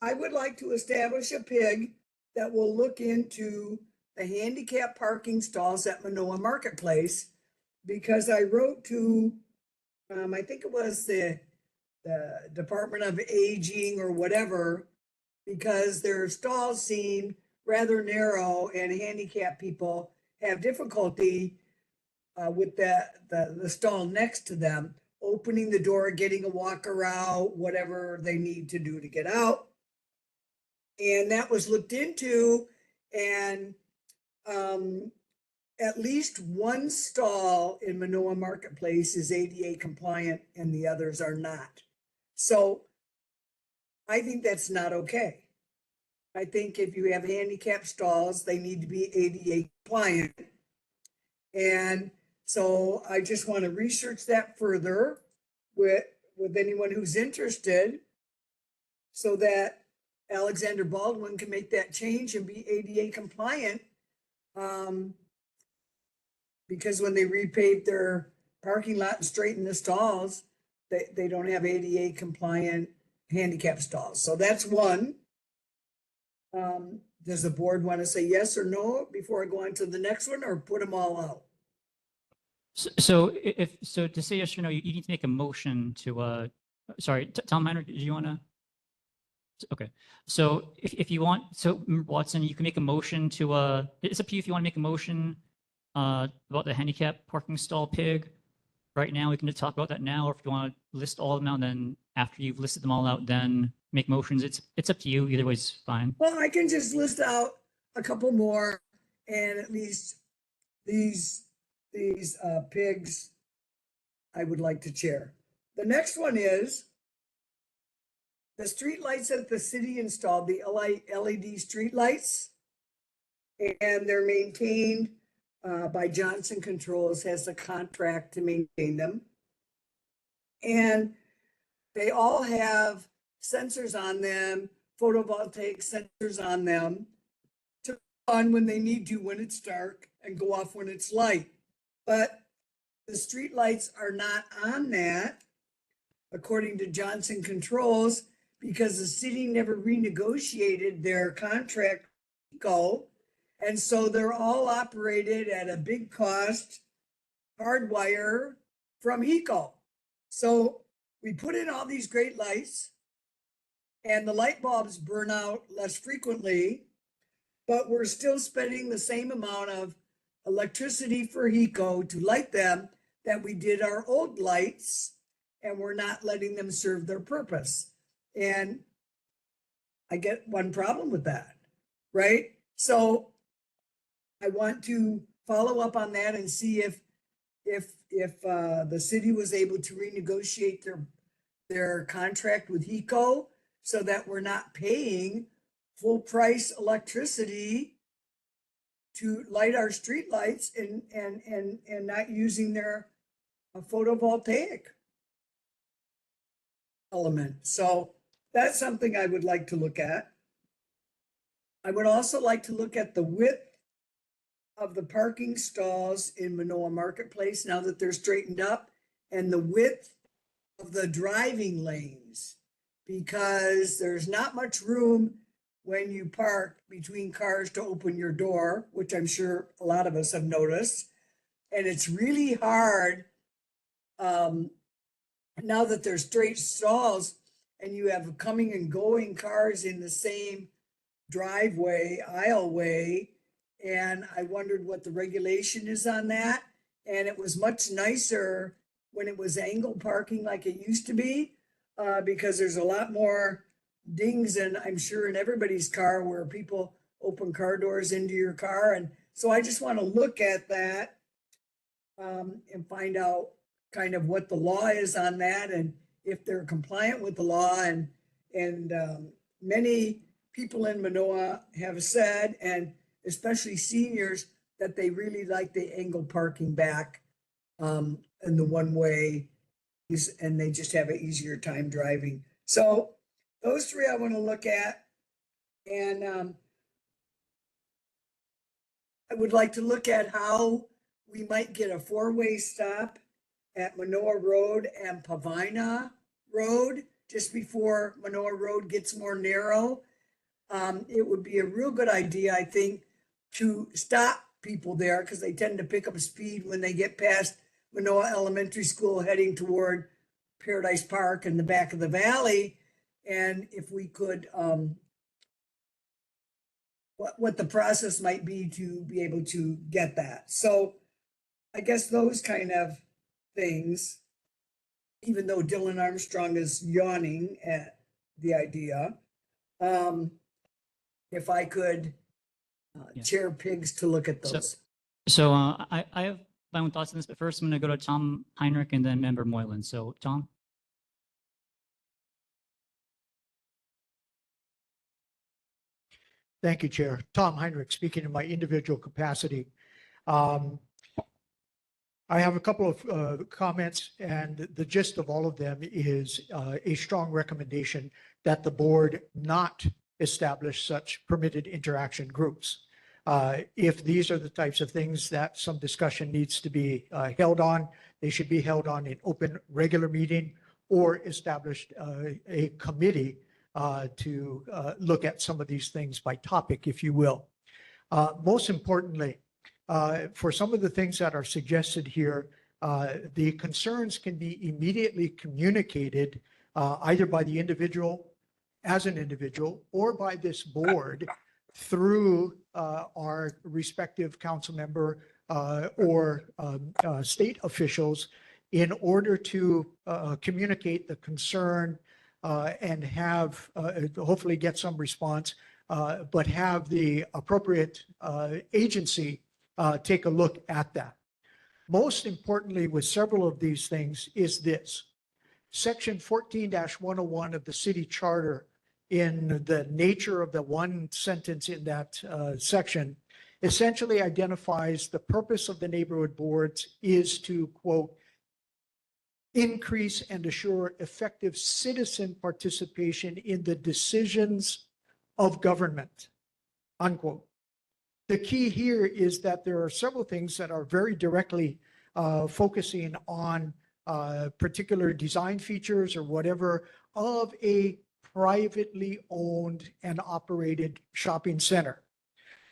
I would like to establish a PIG that will look into the handicap parking stalls at Manoa Marketplace, because I wrote to, I think it was the Department of Aging or whatever, because their stalls seem rather narrow and handicapped people have difficulty with the stall next to them, opening the door, getting a walker out, whatever they need to do to get out. And that was looked into, and at least one stall in Manoa Marketplace is ADA compliant and the others are not. So I think that's not okay. I think if you have handicap stalls, they need to be ADA compliant. And so I just want to research that further with anyone who's interested, so that Alexander Baldwin can make that change and be ADA compliant. Because when they repave their parking lot and straighten the stalls, they don't have ADA compliant handicap stalls. So that's one. Does the board want to say yes or no before I go on to the next one, or put them all out? So to say yes or no, you need to make a motion to, sorry, Tom Miner, do you want to? Okay, so if you want, so Watson, you can make a motion to, it's up to you if you want to make a motion about the handicap parking stall pig. Right now, we can talk about that now, or if you want to list all of them out, and then after you've listed them all out, then make motions. It's up to you. Either way's fine. Well, I can just list out a couple more, and at least these pigs I would like to chair. The next one is the streetlights that the city installed, the LED streetlights, and they're maintained by Johnson Controls, has a contract to maintain them. And they all have sensors on them, photovoltaic sensors on them, to on when they need to, when it's dark, and go off when it's light. But the street lights are not on that, according to Johnson Controls, because the city never renegotiated their contract with ECO. And so they're all operated at a big cost, hardwire from ECO. So we put in all these great lights, and the light bulbs burn out less frequently, but we're still spending the same amount of electricity for ECO to light them that we did our old lights, and we're not letting them serve their purpose. And I get one problem with that, right? So I want to follow up on that and see if the city was able to renegotiate their contract with ECO, so that we're not paying full price electricity to light our streetlights and not using their photovoltaic element. So that's something I would like to look at. I would also like to look at the width of the parking stalls in Manoa Marketplace now that they're straightened up, and the width of the driving lanes, because there's not much room when you park between cars to open your door, which I'm sure a lot of us have noticed. And it's really hard now that there's straight stalls and you have coming and going cars in the same driveway, aisleway. And I wondered what the regulation is on that. And it was much nicer when it was angle parking like it used to be, because there's a lot more dings, and I'm sure in everybody's car where people open car doors into your car. And so I just want to look at that and find out kind of what the law is on that, and if they're compliant with the law. And many people in Manoa have said, and especially seniors, that they really like the angle parking back in the one way, and they just have an easier time driving. So those three I want to look at. And I would like to look at how we might get a four-way stop at Manoa Road and Pavina Road, just before Manoa Road gets more narrow. it would be a real good idea, I think, to stop people there because they tend to pick up speed when they get past Manoa Elementary School heading toward Paradise Park and the back of the valley. And if we could, what the process might be to be able to get that. So I guess those kind of things, even though Dylan Armstrong is yawning at the idea, if I could chair pigs to look at those. So I have my own thoughts on this, but first I'm going to go to Tom Heinrich and then Member Moylan. So Tom? Thank you, Chair. Tom Heinrich, speaking in my individual capacity. I have a couple of comments, and the gist of all of them is a strong recommendation that the board not establish such permitted interaction groups. If these are the types of things that some discussion needs to be held on, they should be held on an open, regular meeting or established a committee to look at some of these things by topic, if you will. Most importantly, for some of the things that are suggested here, the concerns can be immediately communicated either by the individual as an individual or by this board through our respective council member or state officials in order to communicate the concern and have hopefully get some response, but have the appropriate agency take a look at that. Most importantly, with several of these things is this. Section 14-101 of the city charter, in the nature of the one sentence in that section, essentially identifies the purpose of the neighborhood boards is to, quote, increase and assure effective citizen participation in the decisions of government, unquote. The key here is that there are several things that are very directly focusing on particular design features or whatever of a privately owned and operated shopping center.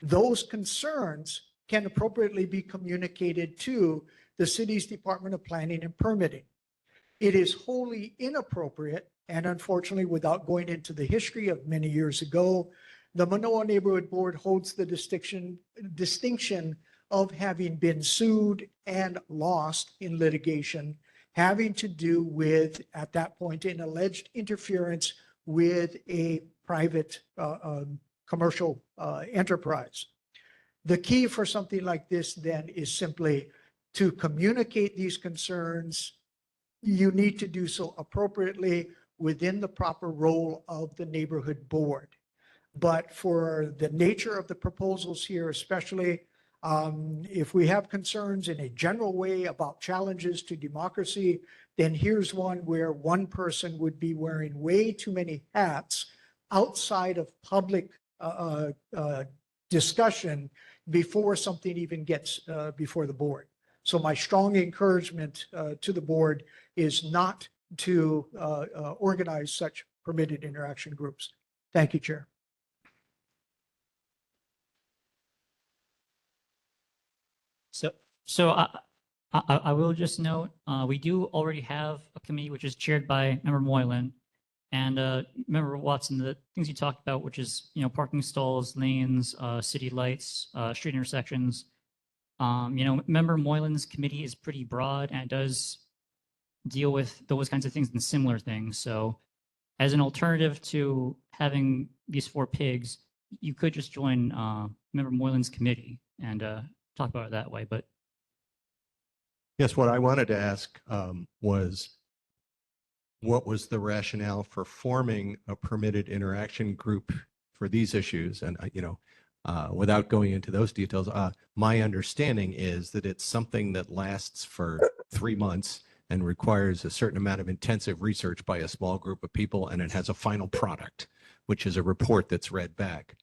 Those concerns can appropriately be communicated to the city's Department of Planning and Permitting. It is wholly inappropriate, and unfortunately, without going into the history of many years ago, the Manoa Neighborhood Board holds the distinction of having been sued and lost in litigation, having to do with, at that point, an alleged interference with a private commercial enterprise. The key for something like this then is simply to communicate these concerns. You need to do so appropriately within the proper role of the neighborhood board. But for the nature of the proposals here, especially if we have concerns in a general way about challenges to democracy, then here's one where one person would be wearing way too many hats outside of public discussion before something even gets before the board. So my strong encouragement to the board is not to organize such permitted interaction groups. Thank you, Chair. So I will just note, we do already have a committee which is chaired by Member Moylan and Member Watson. The things you talked about, which is parking stalls, lanes, city lights, street intersections. Member Moylan's committee is pretty broad and it does deal with those kinds of things and similar things. So, as an alternative to having these 4 pigs, you could just join Member Moylan's committee and talk about it that way. But yes, what I wanted to ask was, what was the rationale for forming a permitted interaction group for these issues? And, without going into those details, my understanding is that it's something that lasts for 3 months and requires a certain amount of intensive research by a small group of people, and it has a final product, which is a report that's read back.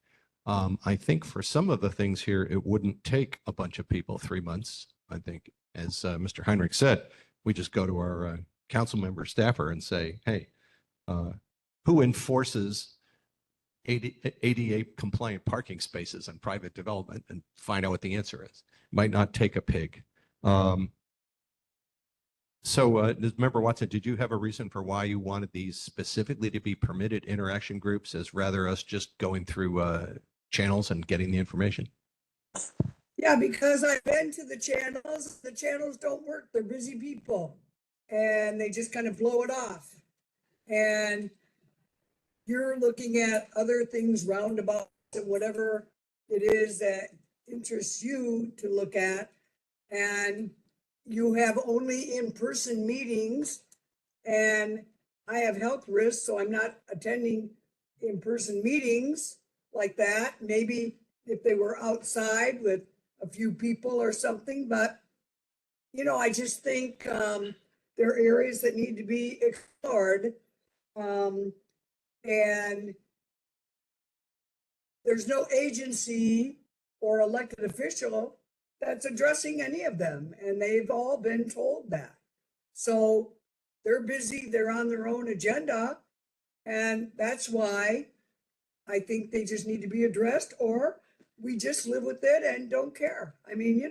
I think for some of the things here, it wouldn't take a bunch of people 3 months. I think, as Mr. Heinrich said, we just go to our council member staffer and say, hey, who enforces ADA compliant parking spaces on private development and find out what the answer is. Might not take a pig. So, Member Watson, did you have a reason for why you wanted these specifically to be permitted interaction groups as rather us just going through channels and getting the information? Yeah, because I've been to the channels. The channels don't work. They're busy people and they just kind of blow it off. And you're looking at other things, roundabouts and whatever it is that interests you to look at. And you have only in-person meetings, and I have health risks, so I'm not attending in-person meetings like that. Maybe if they were outside with a few people or something, but I just think there are areas that need to be explored. And there's no agency or elected official that's addressing any of them, and they've all been told that. So they're busy, they're on their own agenda, and that's why I think they just need to be addressed, or we just live with it and don't care. I mean,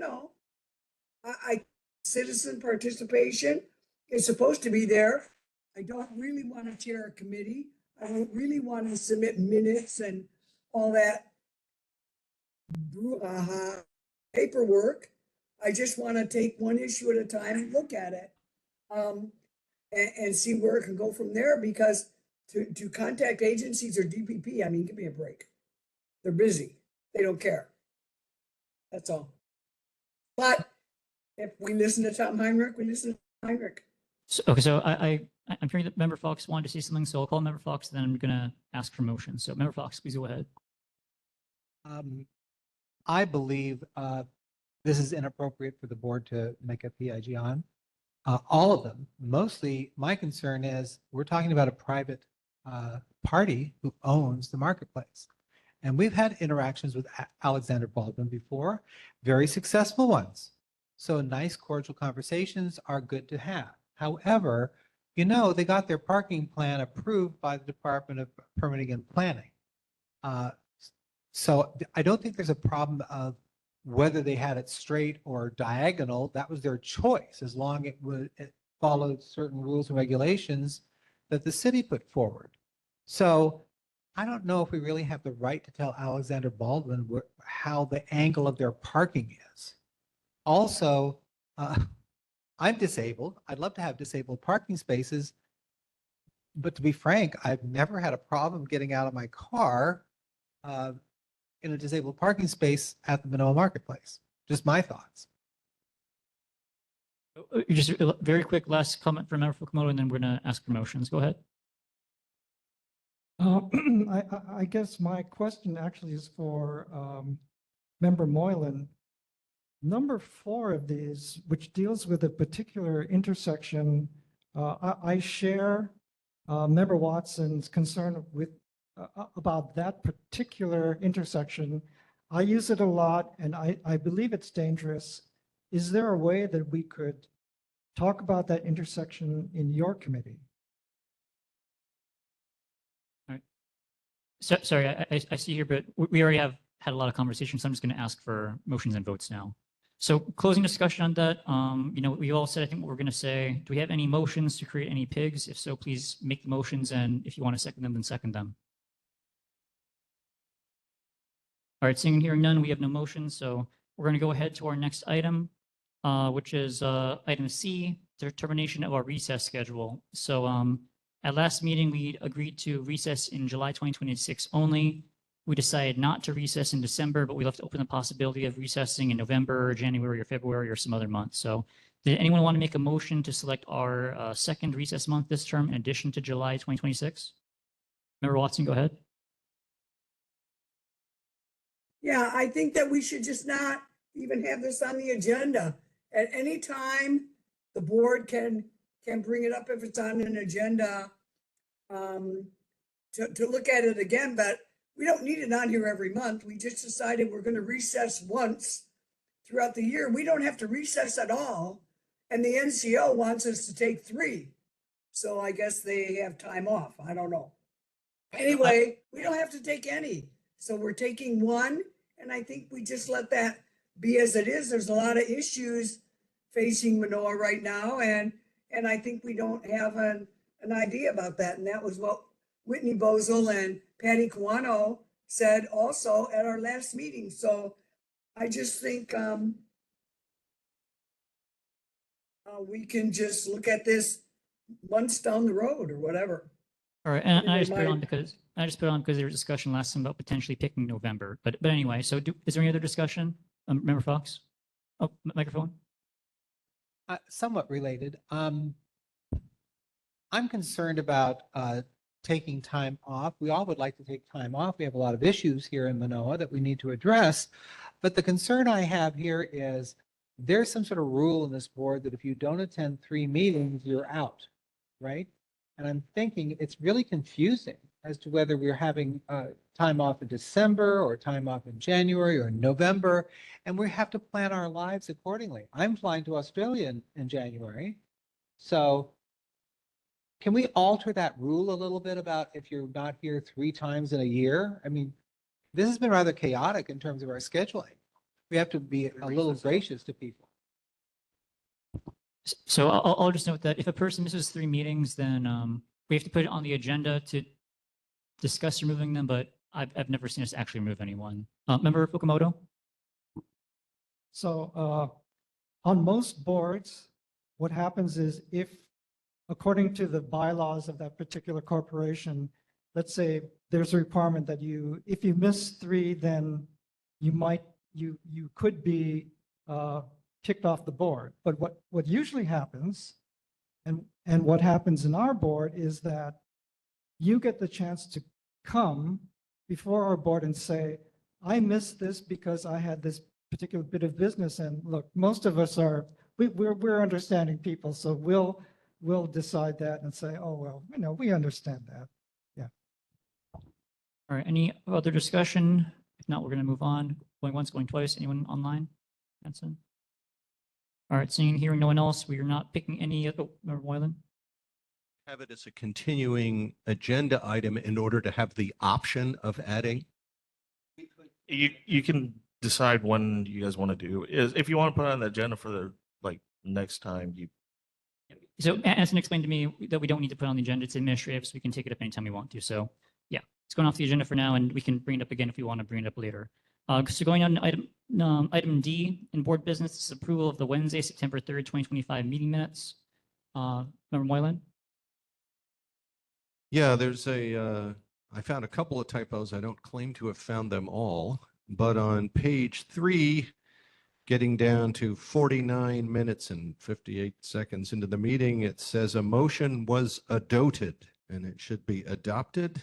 citizen participation is supposed to be there. I don't really want to chair a committee. I don't really want to submit minutes and all that paperwork. I just want to take one issue at a time and look at it, and see where it can go from there. Because to contact agencies or DPP, I mean, give me a break. They're busy. They don't care. That's all. But if we listen to Tom Heinrich, we listen to Heinrich. So, okay, so I'm hearing that Member Fox wanted to say something, so I'll call Member Fox, then I'm going to ask for motion. So Member Fox, please go ahead. I believe this is inappropriate for the board to make a PIG on. All of them. Mostly, my concern is we're talking about a private party who owns the marketplace. And we've had interactions with Alexander Baldwin before, very successful ones. So nice, cordial conversations are good to have. However, they got their parking plan approved by the Department of Permitting and Planning. So I don't think there's a problem of whether they had it straight or diagonal. That was their choice, as long as it followed certain rules and regulations that the city put forward. So I don't know if we really have the right to tell Alexander Baldwin how the angle of their parking is. Also, I'm disabled. I'd love to have disabled parking spaces. But to be frank, I've never had a problem getting out of my car in a disabled parking space at the Mānoa Marketplace. Just my thoughts. Just a very quick last comment from Member Fukumoto, and then we're going to ask for motions. Go ahead. I guess my question actually is for Member Moylan. Number 4 of these, which deals with a particular intersection, I share Member Watson's concern with about that particular intersection. I use it a lot, and I believe it's dangerous. Is there a way that we could talk about that intersection in your committee? All right. So, sorry, I see here, but we already have had a lot of conversations, so I'm just going to ask for motions and votes now. So closing discussion on that, we all said, I think, what we're going to say. Do we have any motions to create any pigs? If so, please make the motions, and if you want to second them, then second them. All right, seeing and hearing none, we have no motions, so we're going to go ahead to our next item, which is item C, determination of our recess schedule. So at last meeting, we agreed to recess in July 2026 only. We decided not to recess in December, but we left open the possibility of recessing in November, or January, or February, or some other month. So did anyone want to make a motion to select our second recess month this term in addition to July 2026? Member Watson, go ahead. Yeah, I think that we should just not even have this on the agenda. At any time, the board can bring it up if it's on an agenda to look at it again, but we don't need it on here every month. We just decided we're going to recess once throughout the year. We don't have to recess at all. And the NCO wants us to take 3. So I guess they have time off. I don't know. Anyway, we don't have to take any. So we're taking one, and I think we just let that be as it is. There's a lot of issues facing Manoa right now, and I think we don't have an idea about that. And that was what Whitney Bozel and Patty Kawano said also at our last meeting. So I just think we can just look at this months down the road or whatever. All right, and I Anyway, just put it my- on because there was discussion last time about potentially picking November. But anyway, so is there any other discussion? Member Fox? Oh, microphone. Somewhat related. I'm concerned about taking time off. We all would like to take time off. We have a lot of issues here in Manoa that we need to address. But the concern I have here is there's some sort of rule in this board that if you don't attend 3 meetings, you're out, right? And I'm thinking it's really confusing as to whether we're having time off in December or time off in January or November, and we have to plan our lives accordingly. I'm flying to Australia in January. So can we alter that rule a little bit about if you're not here 3 times in a year? I mean, this has been rather chaotic in terms of our scheduling. We have to be a little gracious to people. So I'll just note that if a person misses 3 meetings, then we have to put it on the agenda to discuss removing them, but I've never seen us actually remove anyone. Member Fukumoto? So on most boards, what happens is if, according to the bylaws of that particular corporation, let's say there's a requirement that if you miss 3, then you could be kicked off the board. But what usually happens, and what happens in our board is that you get the chance to come before our board and say, I missed this because I had this particular bit of business. And look, most of us we're understanding people, so we'll decide that and say, oh, well, we understand that. Yeah. All right, any other discussion? If not, we're going to move on. Going once, going twice. Anyone online? Hanson? All right, seeing, hearing no one else, we are not picking any. Oh, Member Moylan? Have it as a continuing agenda item in order to have the option of adding? You can decide when you guys want to do. If you want to put it on the agenda for the next time, you. So Anson explained to me that we don't need to put it on the agenda. It's administrative, so we can take it up anytime we want to. So yeah, it's going off the agenda for now, and we can bring it up again if we want to bring it up later. So going on to item D in board business, this is approval of the Wednesday, September 3rd, 2025 meeting minutes. Member Moylan? Yeah, I found a couple of typos. I don't claim to have found them all, but on page 3, getting down to 49 minutes and 58 seconds into the meeting, it says a motion was adopted, and it should be adopted.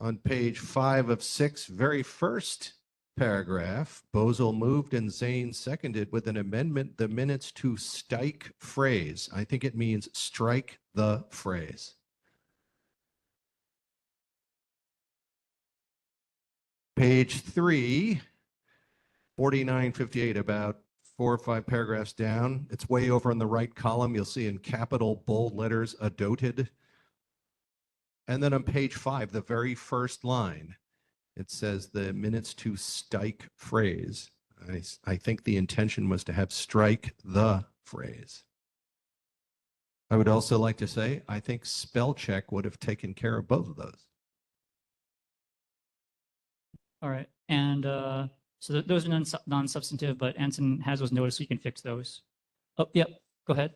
On page 5 of 6, very first paragraph, Bozel moved and Zane seconded with an amendment, the minutes to strike phrase. I think it means strike the phrase. Page 3, 4958, about 4 or 5 paragraphs down. It's way over in the right column. You'll see in capital bold letters, adopted. And then on page 5, the very first line, it says the minutes to strike phrase. I think the intention was to have strike the phrase. I would also like to say, I think spell check would have taken care of both of those. All right, and so those are non-substantive, but Anson has those noticed, so you can fix those. Oh, yep, go ahead.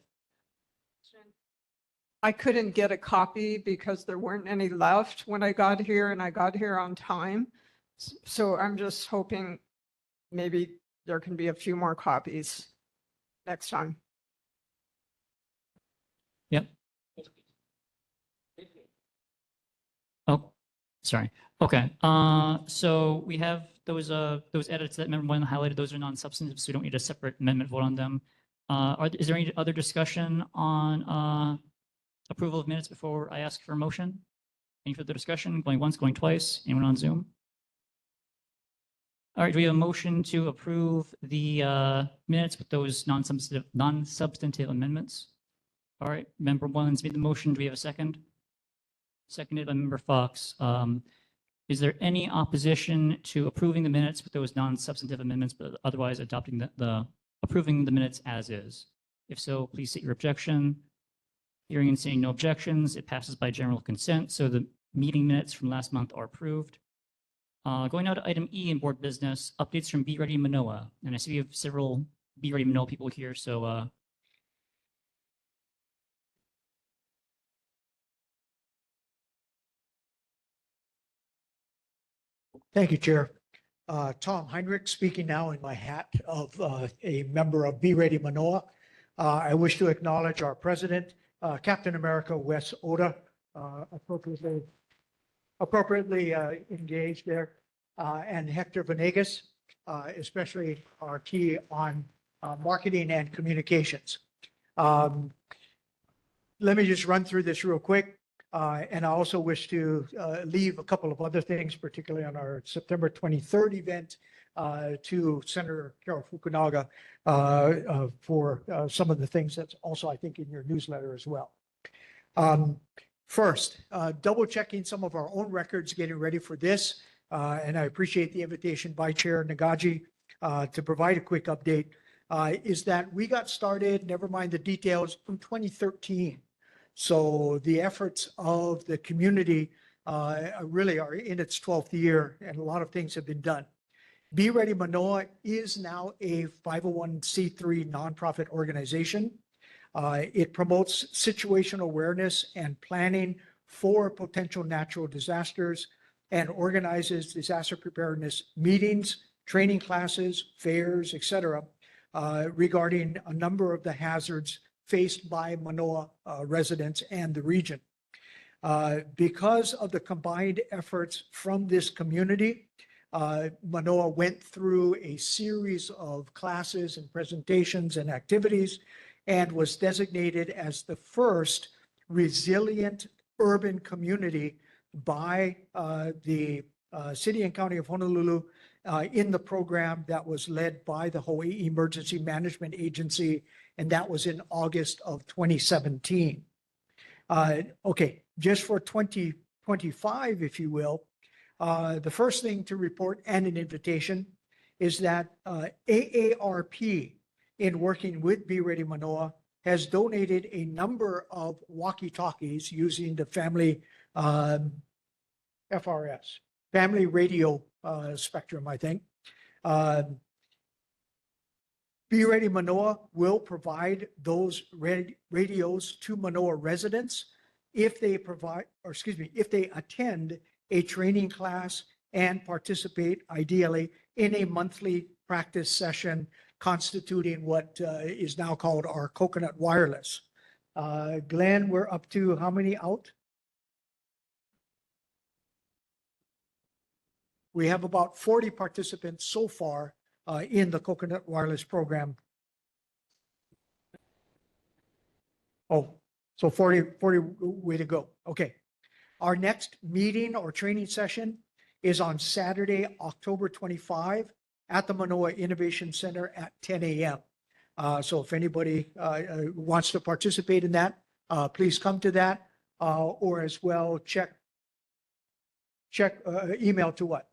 I couldn't get a copy because there weren't any left when I got here, and I got here on time. So I'm just hoping maybe there can be a few more copies next time. Yep. Oh, sorry. Okay. So we have those edits that Member Moylan highlighted. Those are non-substantive, so we don't need a separate amendment vote on them. Is there any other discussion on approval of minutes before I ask for a motion? Any further discussion? Going once, going twice? Anyone on Zoom? All right, do we have a motion to approve the minutes with those non-substantive amendments? All right, Member Moylan's made the motion. Do we have a second? seconded by Member Fox. Is there any opposition to approving the minutes with those non-substantive amendments, but otherwise adopting approving the minutes as is? If so, please state your objection. Hearing and seeing no objections, it passes by general consent. So the meeting minutes from last month are approved. Going now to item E in board business, updates from Be Ready Manoa. And I see we have several Be Ready Manoa people here. So Thank you, Chair. Tom Heinrich speaking now in my hat of a member of Be Ready Manoa. I wish to acknowledge our president, Captain America Wes Oda, appropriately engaged there, and Hector Venegas, especially our key on marketing and communications. Let me just run through this real quick. And I also wish to leave a couple of other things, particularly on our September 23rd event, to Senator Carol Fukunaga for some of the things that's also, I think, in your newsletter as well. First, double checking some of our own records, getting ready for this. And I appreciate the invitation by Chair Nagaji to provide a quick update, is that we got started, never mind the details, in 2013. So the efforts of the community really are in its 12th year, and a lot of things have been done. Be Ready Manoa is now a 501c3 nonprofit organization. It promotes situational awareness and planning for potential natural disasters and organizes disaster preparedness meetings, training classes, fairs, etc., regarding a number of the hazards faced by Manoa residents and the region. Because of the combined efforts from this community, Manoa went through a series of classes and presentations and activities and was designated as the first resilient urban community by the City and County of Honolulu in the program that was led by the Hawaii Emergency Management Agency, and that was in August of 2017. Okay, just for 2025, if you will, the first thing to report and an invitation is that AARP, in working with Be Ready Manoa, has donated a number of walkie-talkies using the family FRS, family radio spectrum, I think. Be Ready Manoa will provide those radios to Manoa residents if they if they attend a training class and participate ideally in a monthly practice session constituting what is now called our Coconut Wireless. Glenn, we're up to how many out? We have about 40 participants so far in the Coconut Wireless program. Oh, so 40 way to go. Okay. Our next meeting or training session is on Saturday, October 25 at the Manoa Innovation Center at 10 a.m. So if anybody wants to participate in that, please come to that or as well check email to what?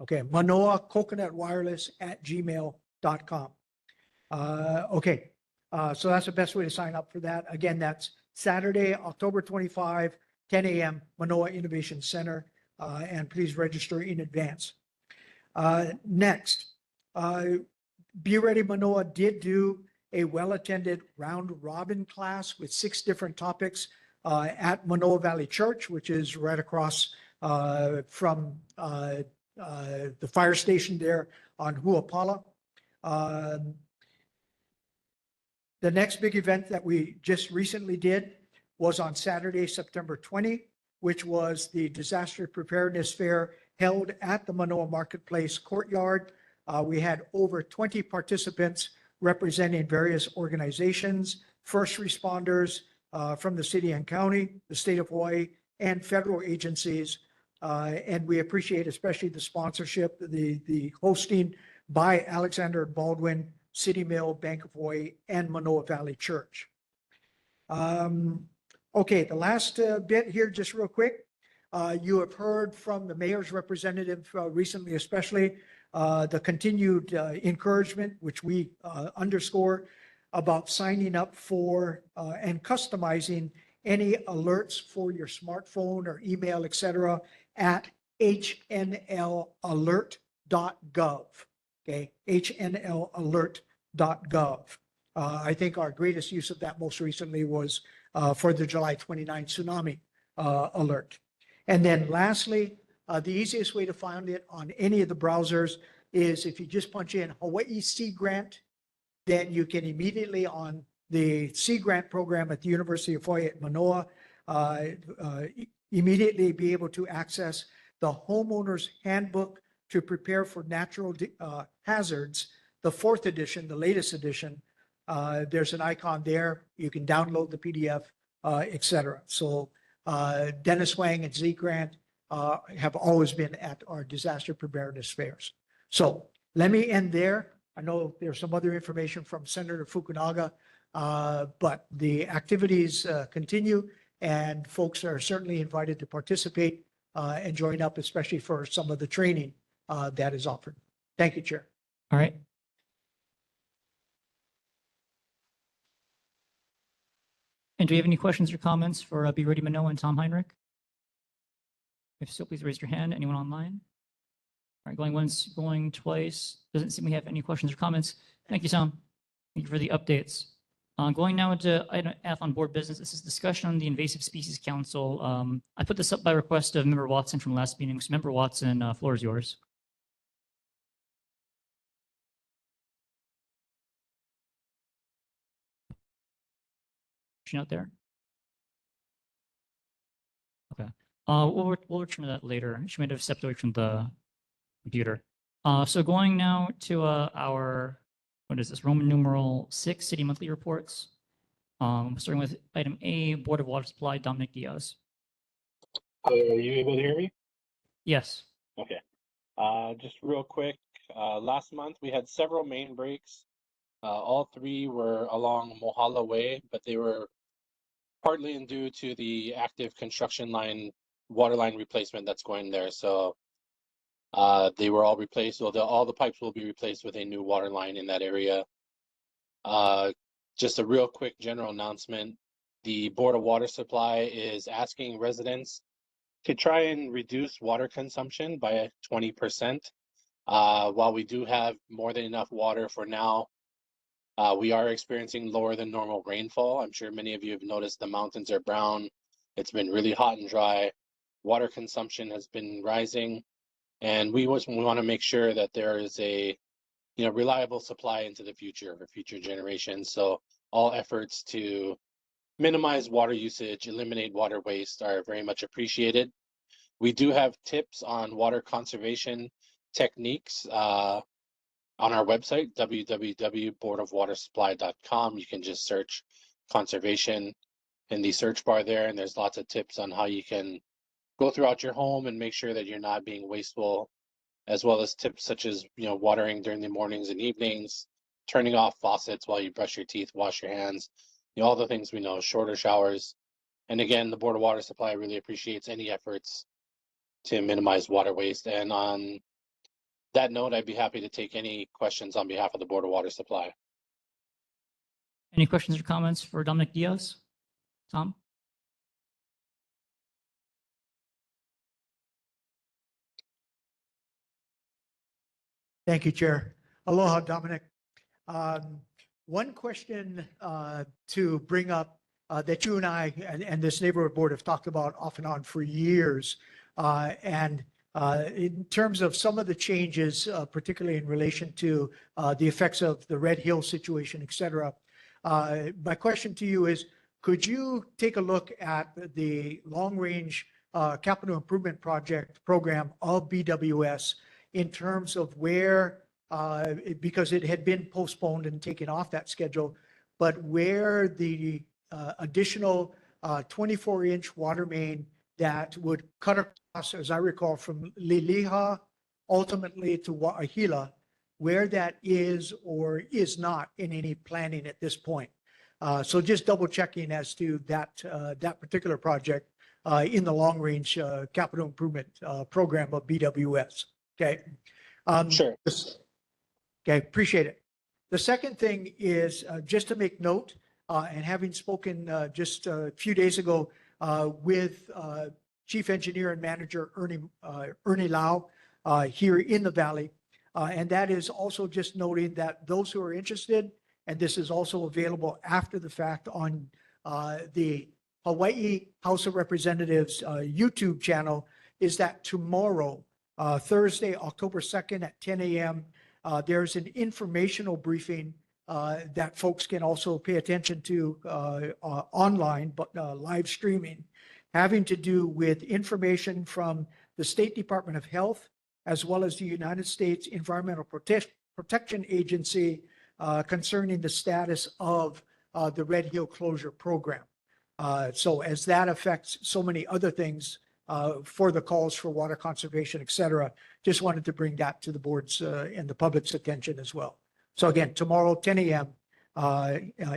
Okay, Manoa Coconut Wireless at gmail.com. Okay, so that's the best way to sign up for that. Again, that's Saturday, October 25, 10 a.m., Manoa Innovation Center, and please register in advance. Next, Be Ready Manoa did do a well-attended round-robin class with 6 different topics at Manoa Valley Church, which is right across from the fire station there on Huapala. The next big event that we just recently did was on Saturday, September 20, which was the Disaster Preparedness Fair held at the Manoa Marketplace Courtyard. We had over 20 participants representing various organizations, first responders from the city and county, the state of Hawaii, and federal agencies. And we appreciate especially the sponsorship, the hosting by Alexander Baldwin, City Mill, Bank of Hawaii, and Manoa Valley Church. Okay, the last bit here, just real quick. You have heard from the mayor's representative recently, especially the continued encouragement, which we underscore, about signing up for and customizing any alerts for your smartphone or email, et cetera, at hnlalert.gov. Okay, hnlalert.gov. I think our greatest use of that most recently was for the July 29 tsunami alert. And then lastly, the easiest way to find it on any of the browsers is if you just punch in Hawaii Sea Grant, then you can immediately on the Sea Grant program at the University of Hawaii at Manoa, immediately be able to access the Homeowner's Handbook to Prepare for Natural Hazards, the 4th edition, the latest edition. There's an icon there. You can download the PDF, et cetera. So Dennis Wang and Z Grant have always been at our disaster preparedness fairs. So let me end there. I know there's some other information from Senator Fukunaga, but the activities continue and folks are certainly invited to participate and join up, especially for some of the training that is offered. Thank you, Chair. All right. And do we have any questions or comments for Be Ready Manoa and Tom Heinrich? If so, please raise your hand. Anyone online? All right, going once, going twice. Doesn't seem we have any questions or comments. Thank you, Tom. Thank you for the updates. Going now into item F on board business. This is discussion on the Invasive Species Council. I put this up by request of Member Watson from last meeting. So Member Watson, floor is yours. She not there? Okay. We'll return to that later. She might have stepped away from the computer. So going now to our, what is this, Roman numeral 6, city monthly reports. Starting with item A, Board of Water Supply, Dominic Diaz. Are you able to hear me? Yes. Okay. Just real quick, last month we had several main breaks. All 3 were along Mohala Way, but they were partly due to the active construction line, water line replacement that's going there. So they were all replaced. So all the pipes will be replaced with a new water line in that area. Just a real quick general announcement. The Board of Water Supply is asking residents to try and reduce water consumption by 20%. While we do have more than enough water for now, we are experiencing lower than normal rainfall. I'm sure many of you have noticed the mountains are brown. It's been really hot and dry. Water consumption has been rising, and we want to make sure that there is a reliable supply into the future for future generations. So all efforts to minimize water usage, eliminate water waste are very much appreciated. We do have tips on water conservation techniques on our website, www.boardofwatersupply.com. You can just search conservation in the search bar there, and there's lots of tips on how you can go throughout your home and make sure that you're not being wasteful, as well as tips such as watering during the mornings and evenings, turning off faucets while you brush your teeth, wash your hands, all the things we know, shorter showers. And again, the Board of Water Supply really appreciates any efforts to minimize water waste. And on that note, I'd be happy to take any questions on behalf of the Board of Water Supply. Any questions or comments for Dominic Diaz? Tom? Thank you, Chair. Aloha, Dominic. One question to bring up that you and I and this neighborhood board have talked about off and on for years. And in terms of some of the changes, particularly in relation to the effects of the Red Hill situation, et cetera, my question to you is, could you take a look at the long-range capital improvement program of BWS in terms of where, because it had been postponed and taken off that schedule, but where the additional 24-inch water main that would cut across, as I recall, from Liliha ultimately to Wa'ahila, where that is or is not in any planning at this point. So just double checking as to that particular project in the long range capital improvement program of BWS. Okay. Sure. Okay, appreciate it. The second thing is just to make note, and having spoken just a few days ago with Chief Engineer and Manager Ernie Lau here in the Valley, and that is also just noting that those who are interested, and this is also available after the fact on the Hawaii House of Representatives YouTube channel, is that tomorrow, Thursday, October 2nd at 10 a.m., there's an informational briefing that folks can also pay attention to online, but live streaming, having to do with information from the State Department of Health, as well as the United States Environmental Protection Agency concerning the status of the Red Hill Closure Program. So as that affects so many other things for the calls for water conservation, et cetera, just wanted to bring that to the board's and the public's attention as well. So again, tomorrow, 10 a.m.,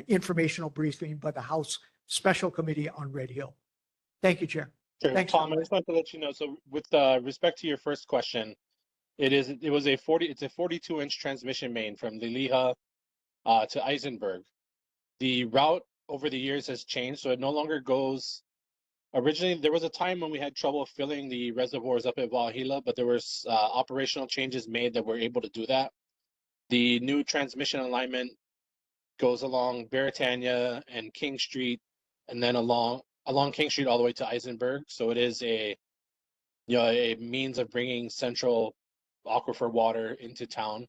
informational briefing by the House Special Committee on Red Hill. Thank you, Chair. Sure. Thanks, Tom, I just wanted to let you know, so with respect to your first question, it's a 42-inch transmission main from Liliha to Eisenberg. The route over the years has changed, so it no longer goes. Originally, there was a time when we had trouble filling the reservoirs up at Wahila, but there was operational changes made that were able to do that. The new transmission alignment goes along Beretania and King Street, and then along King Street all the way to Eisenberg. So it is a means of bringing central aquifer water into town.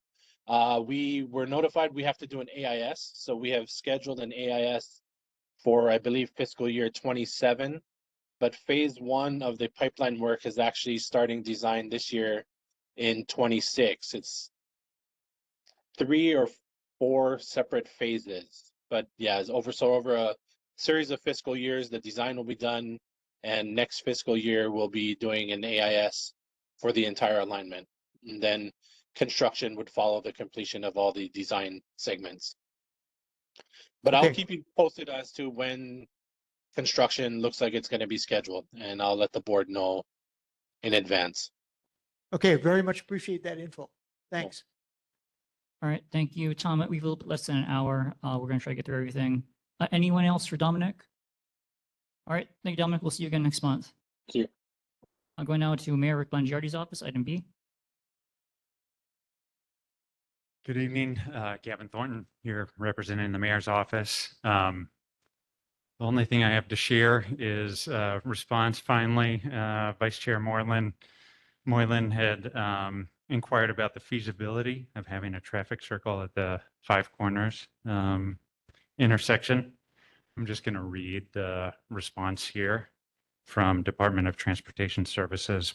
We were notified we have to do an AIS, so we have scheduled an AIS for, I believe, fiscal year 27. But phase 1 of the pipeline work is actually starting design this year in 26. It's 3 or 4 separate phases. But yeah, over a series of fiscal years, the design will be done, and next fiscal year we'll be doing an AIS for the entire alignment. And then construction would follow the completion of all the design segments. But I'll keep you posted as to when construction looks like it's going to be scheduled, and I'll let the board know in advance. Okay, very much appreciate that info. Thanks. All right, thank you, Tom. We've a little bit less than an hour. We're going to try to get through everything. Anyone else for Dominic? All right, thank you, Dominic. We'll see you again next month. Thank you. I'm going now to Mayor Rick Blangiardi's office, item B. Good evening, Gavin Thornton here representing the mayor's office. The only thing I have to share is response finally. Vice Chair Moylan had inquired about the feasibility of having a traffic circle at the Five Corners intersection. I'm just going to read the response here from Department of Transportation Services.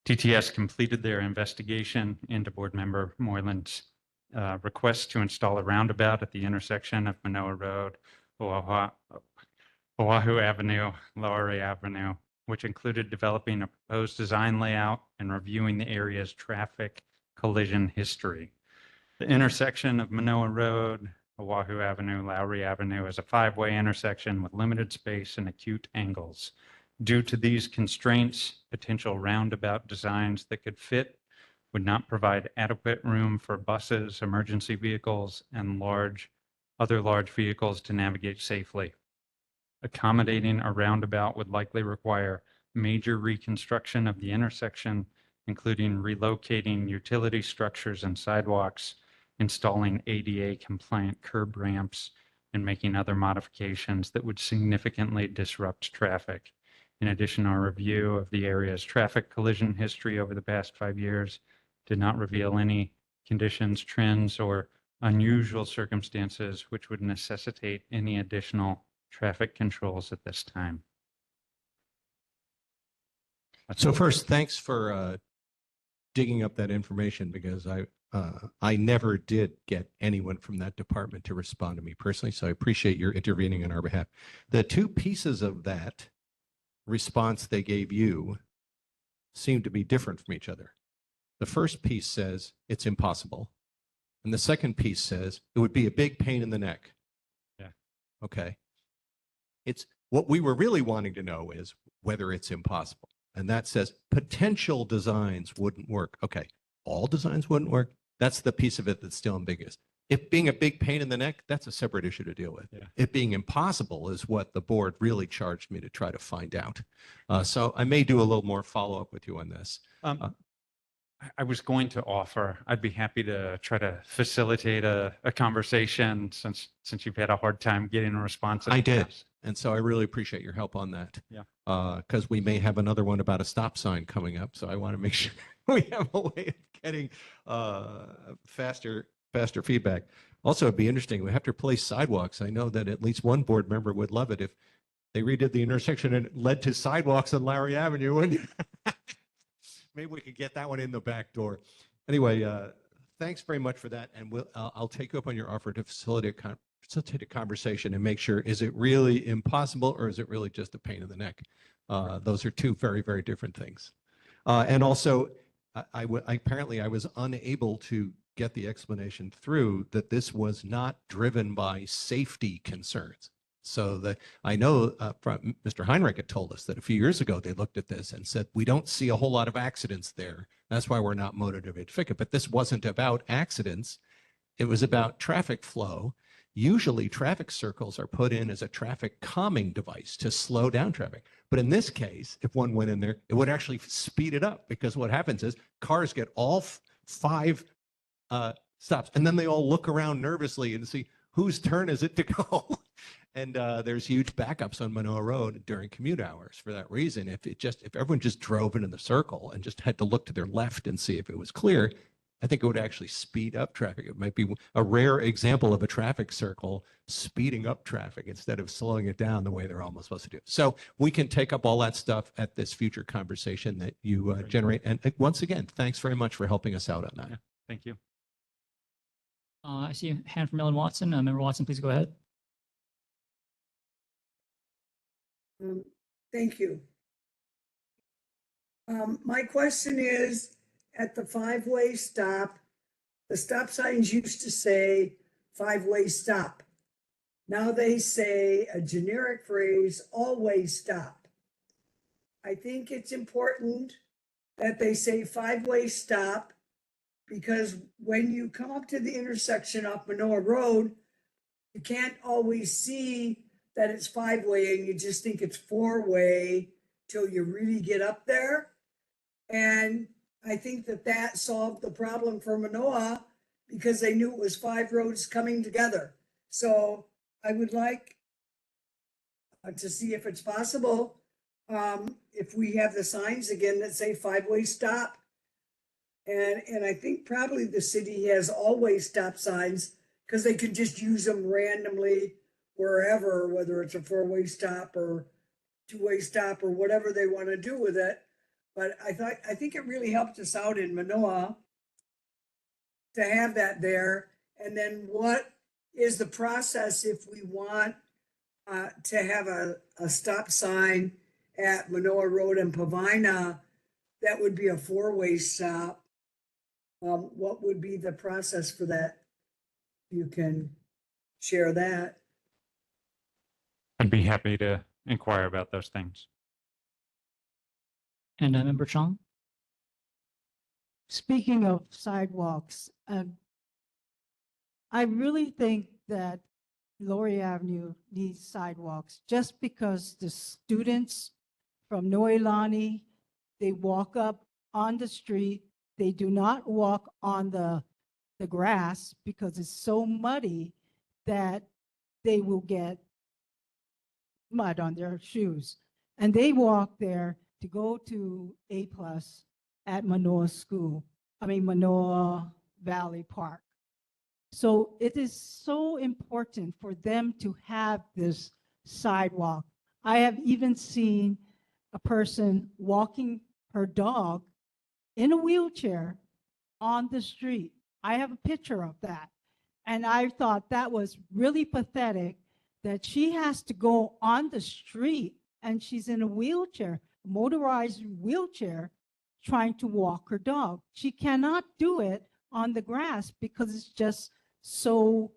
TTS completed their investigation into board member Moylan's request to install a roundabout at the intersection of Manoa Road, Oahu Avenue, Lowry Avenue, which included developing a proposed design layout and reviewing the area's traffic collision history. The intersection of Manoa Road, Oahu Avenue, Lowry Avenue is a 5-way intersection with limited space and acute angles. Due to these constraints, potential roundabout designs that could fit would not provide adequate room for buses, emergency vehicles, and other large vehicles to navigate safely. Accommodating a roundabout would likely require major reconstruction of the intersection, including relocating utility structures and sidewalks, installing ADA-compliant curb ramps, and making other modifications that would significantly disrupt traffic. In addition, our review of the area's traffic collision history over the past 5 years did not reveal any conditions, trends, or unusual circumstances which would necessitate any additional traffic controls at this time. So first, thanks for digging up that information, because I never did get anyone from that department to respond to me personally, so I appreciate your intervening on our behalf. The two pieces of that response they gave you seem to be different from each other. The first piece says it's impossible. And the second piece says it would be a big pain in the neck. Yeah. Okay. It's what we were really wanting to know is whether it's impossible. And that says potential designs wouldn't work. Okay. All designs wouldn't work. That's the piece of it that's still ambiguous. If being a big pain in the neck, that's a separate issue to deal with. Yeah. It being impossible is what the board really charged me to try to find out. So I may do a little more follow-up with you on this. I was going to offer, I'd be happy to try to facilitate a conversation since you've had a hard time getting a response. in I the did. past. And so I really appreciate your help on that. Yeah. Because we may have another one about a stop sign coming up. So I want to make sure we have a way of getting faster feedback. Also, it'd be interesting. We have to replace sidewalks. I know that at least one board member would love it if they redid the intersection and it led to sidewalks on Lowry Avenue. Wouldn't you? Maybe we could get that one in the back door. Anyway, thanks very much for that. And I'll take you up on your offer to facilitate a conversation and make sure, is it really impossible or is it really just a pain in the neck? Those are two very, very different things. And also, apparently I was unable to get the explanation through that this was not driven by safety concerns. So that I know from Mr. Heinrich had told us that a few years ago they looked at this and said, we don't see a whole lot of accidents there. That's why we're not motivated. But this wasn't about accidents. It was about traffic flow. Usually traffic circles are put in as a traffic calming device to slow down traffic. But in this case, if one went in there, it would actually speed it up, because what happens is cars get all 5 stops and then they all look around nervously and see whose turn is it to go. And there's huge backups on Mānoa Road during commute hours for that reason. If everyone just drove into the circle and just had to look to their left and see if it was clear, I think it would actually speed up traffic. It might be a rare example of a traffic circle speeding up traffic instead of slowing it down the way they're almost supposed to do. So we can take up all that stuff at this future conversation that you generate. And once again, thanks very much for helping us out on that. Yeah, thank you. I see a hand from Ellen Watson. Member Watson, please go ahead. Thank you. My question is, at the 5-way stop, the stop signs used to say 5-way stop. Now they say a generic phrase, all-way stop. I think it's important that they say 5-way stop, because when you come up to the intersection off Mānoa Road, you can't always see that it's 5-way and you just think it's 4-way till you really get up there. And I think that solved the problem for Mānoa, because they knew it was 5 roads coming together. So I would like to see if it's possible, if we have the signs again that say 5-way stop. And I think probably the city has always stop signs, because they can just use them randomly wherever, whether it's a 4-way stop or 2-way stop or whatever they want to do with it. But I think it really helped us out in Mānoa to have that there. And then what is the process if we want to have a stop sign at Mānoa Road and Pavina that would be a 4-way stop? What would be the process for that? You can share that. I'd be happy to inquire about those things. And Member Chong? Speaking of sidewalks, I really think that Lowry Avenue needs sidewalks, just because the students from Noelani, they walk up on the street. They do not walk on the grass because it's so muddy that they will get mud on their shoes. And they walk there to go to A+ at Manoa Valley Park. So it is so important for them to have this sidewalk. I have even seen a person walking her dog in a wheelchair on the street. I have a picture of that. And I thought that was really pathetic that she has to go on the street and she's in a wheelchair, motorized wheelchair, trying to walk her dog. She cannot do it on the grass because it's just so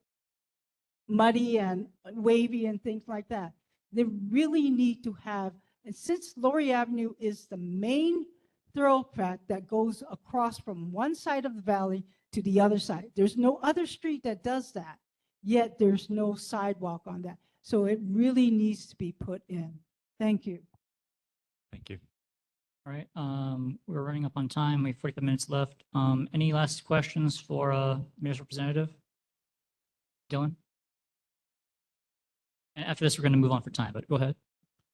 muddy and wavy and things like that. They really need to have, and since Laurie Avenue is the main thoroughfare that goes across from one side of the valley to the other side, there's no other street that does that, yet there's no sidewalk on that. So it really needs to be put in. Thank you. Thank you. All right, we're running up on time. We have 45 minutes left. Any last questions for Mayor's representative? Dylan? And after this, we're going to move on for time, but go ahead.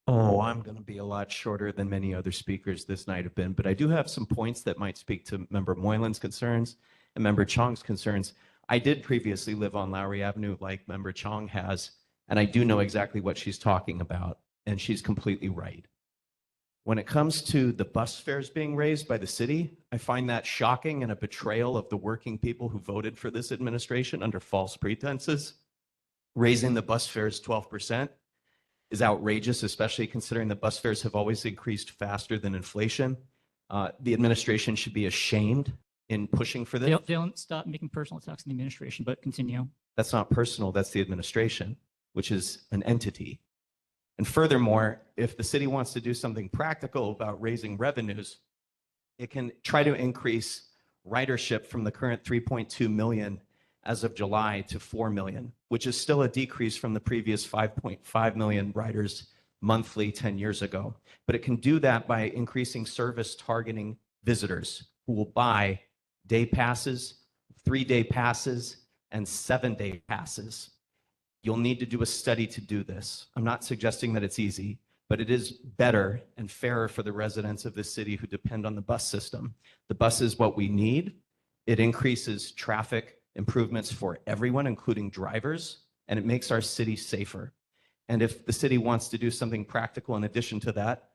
Oh, I'm going to be a lot shorter than many other speakers this night have been, but I do have some points that might speak to Member Moylan's concerns and Member Chong's concerns. I did previously live on Lowry Avenue like Member Chong has, and I do know exactly what she's talking about, and she's completely right. When it comes to the bus fares being raised by the city, I find that shocking and a betrayal of the working people who voted for this administration under false pretenses. Raising the bus fares 12% is outrageous, especially considering the bus fares have always increased faster than inflation. The administration should be ashamed in pushing for this. Dylan, stop making personal attacks on the administration, but continue. That's not personal, that's the administration, which is an entity. And furthermore, if the city wants to do something practical about raising revenues, it can try to increase ridership from the current 3.2 million as of July to 4 million, which is still a decrease from the previous 5.5 million riders monthly 10 years ago. But it can do that by increasing service targeting visitors who will buy day passes, 3-day passes, and 7-day passes. You'll need to do a study to do this. I'm not suggesting that it's easy, but it is better and fairer for the residents of this city who depend on the bus system. The bus is what we need. It increases traffic improvements for everyone, including drivers, and it makes our city safer. And if the city wants to do something practical in addition to that,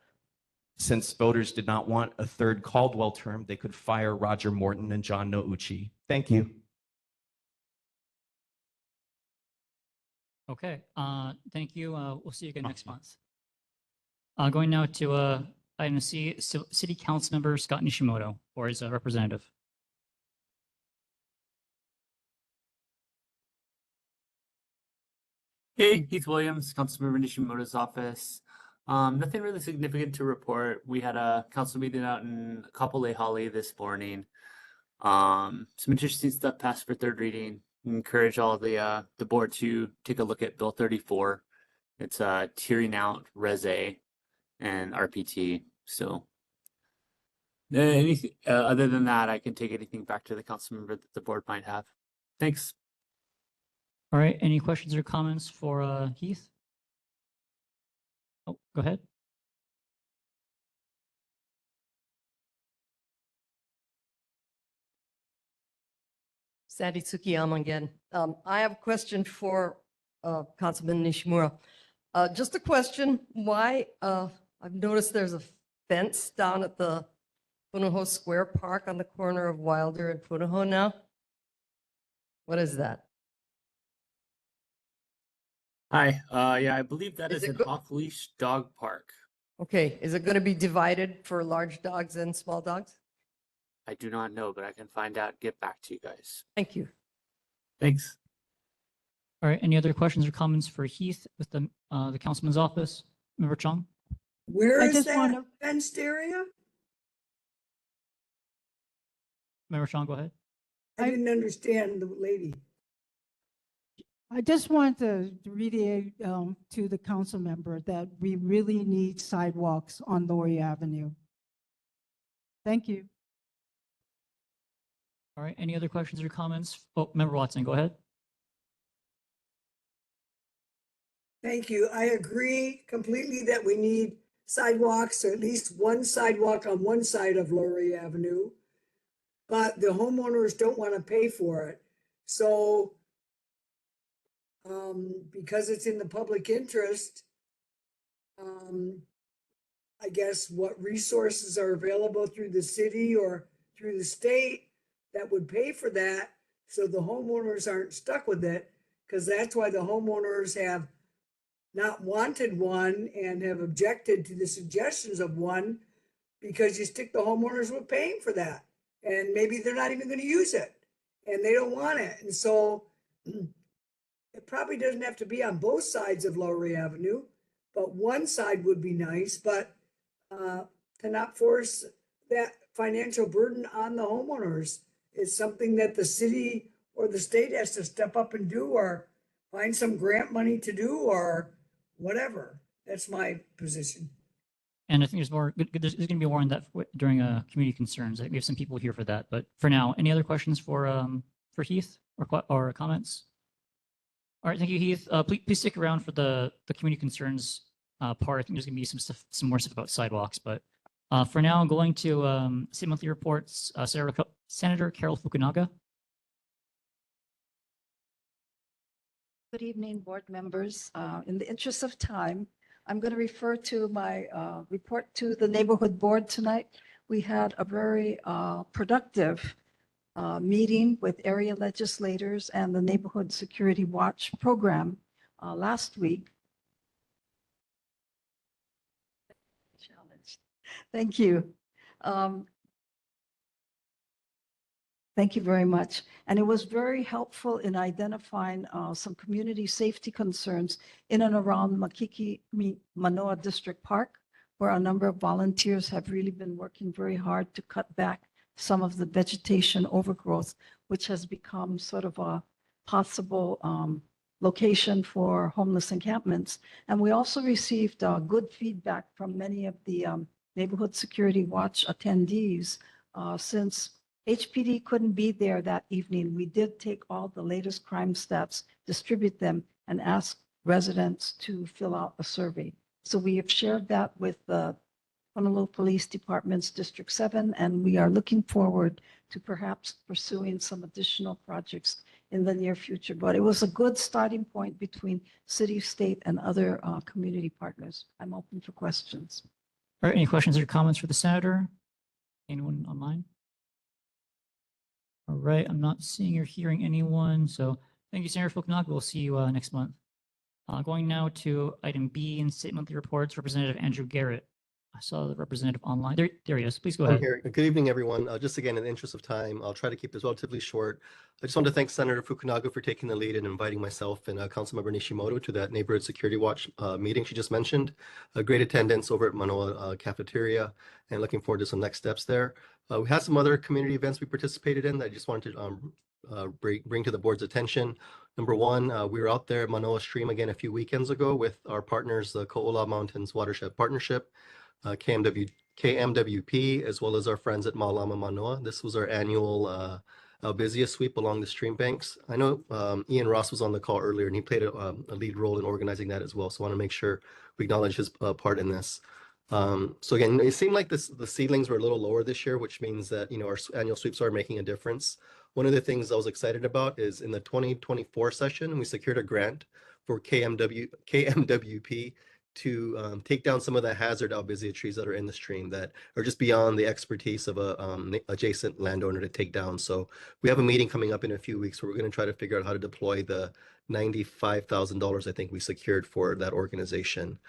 since voters did not want a third Caldwell term, they could fire Roger Morton and John Nouchi. Thank you. Okay, thank you. We'll see you again next month. Going now to item C, City Council Member Scott Nishimoto, or his representative. Hey, Heath Williams, Councilmember Nishimoto's office. Nothing really significant to report. We had a council meeting out in Kapolei Holly this morning. Some interesting stuff passed for third reading. Encourage all the board to take a look at Bill 34. It's tiering out Res A and RPT. So anything other than that, I can take anything back to the council member that the board might have. Thanks. All right, any questions or comments for Heath? Oh, go ahead. Sandy Tsukiyama again. I have a question for Councilman Nishimura. Just a question, why, I've noticed there's a fence down at the Punahou Square Park on the corner of Wilder and Punahou now? What is that? Hi, yeah, I believe that is an off-leash dog park. Okay, is it going to be divided for large dogs and small dogs? I do not know, but I can find out, get back to you guys. Thank you. Thanks. All right, any other questions or comments for Heath with the councilman's office? Member Chong? Where I is just that wanna- fenced area? Member Chong, go ahead. I didn't understand the lady. I just want to reiterate to the council member that we really need sidewalks on Laurie Avenue. Thank you. All right, any other questions or comments? Oh, Member Watson, go ahead. Thank you. I agree completely that we need sidewalks, or at least one sidewalk on one side of Laurie Avenue. But the homeowners don't want to pay for it. So because it's in the public interest, I guess what resources are available through the city or through the state that would pay for that, so the homeowners aren't stuck with it, because that's why the homeowners have not wanted one and have objected to the suggestions of one, because you stick the homeowners with paying for that, and maybe they're not even going to use it and they don't want it. And so it probably doesn't have to be on both sides of Lowry Avenue, but one side would be nice, but to not force that financial burden on the homeowners is something that the city or the state has to step up and do, or find some grant money to do, or whatever. That's my position. And I think there's more, there's going to be more on that during community concerns. I think we have some people here for that. But for now, any other questions for Heath or comments? All right, thank you, Heath. Please stick around for the community concerns part. I think there's going to be some more stuff about sidewalks. But for now, I'm going to state monthly reports. Senator Carol Fukunaga. Good evening, board members. In the interest of time, I'm going to refer to my report to the neighborhood board tonight. We had a very productive meeting with area legislators and the Neighborhood Security Watch program last week. Thank you. Thank you very much. And it was very helpful in identifying some community safety concerns in and around Mānoa District Park, where a number of volunteers have really been working very hard to cut back some of the vegetation overgrowth, which has become sort of a possible location for homeless encampments. And we also received good feedback from many of the Neighborhood Security Watch attendees. Since HPD couldn't be there that evening, we did take all the latest crime stats, distribute them, and ask residents to fill out a survey. So we have shared that with the Honolulu Police Department's District 7, and we are looking forward to perhaps pursuing some additional projects in the near future. But it was a good starting point between city, state, and other community partners. I'm open for questions. All right, any questions or comments for the senator? Anyone online? All right, I'm not seeing or hearing anyone. So thank you, Senator Fukunaga. We'll see you next month. Going now to item B in state monthly reports, Representative Andrew Garrett. I saw the representative online. There he is. Please go ahead. Here. Good evening, everyone. Just again, in the interest of time, I'll try to keep this relatively short. I just want to thank Senator Fukunaga for taking the lead and inviting myself and Councilmember Nishimoto to that Neighborhood Security Watch meeting she just mentioned. A great attendance over at Mānoa cafeteria, and looking forward to some next steps there. We had some other community events we participated in that I just wanted to bring to the board's attention. Number one, we were out there at Mānoa Stream again a few weekends ago with our partners, the Ko'ola Mountains Watershed Partnership, KMWP, as well as our friends at Malama Mānoa. This was our annual busiest sweep along the stream banks. I know Ian Ross was on the call earlier, and he played a lead role in organizing that as well. So I want to make sure we acknowledge his part in this. So again, it seemed like the seedlings were a little lower this year, which means that our annual sweeps are making a difference. One of the things I was excited about is in the 2024 session, we secured a grant for KMWP to take down some of the hazard albizia trees that are in the stream that are just beyond the expertise of a adjacent landowner to take down. So we have a meeting coming up in a few weeks where we're going to try to figure out how to deploy the $95,000 I think we secured for that organization.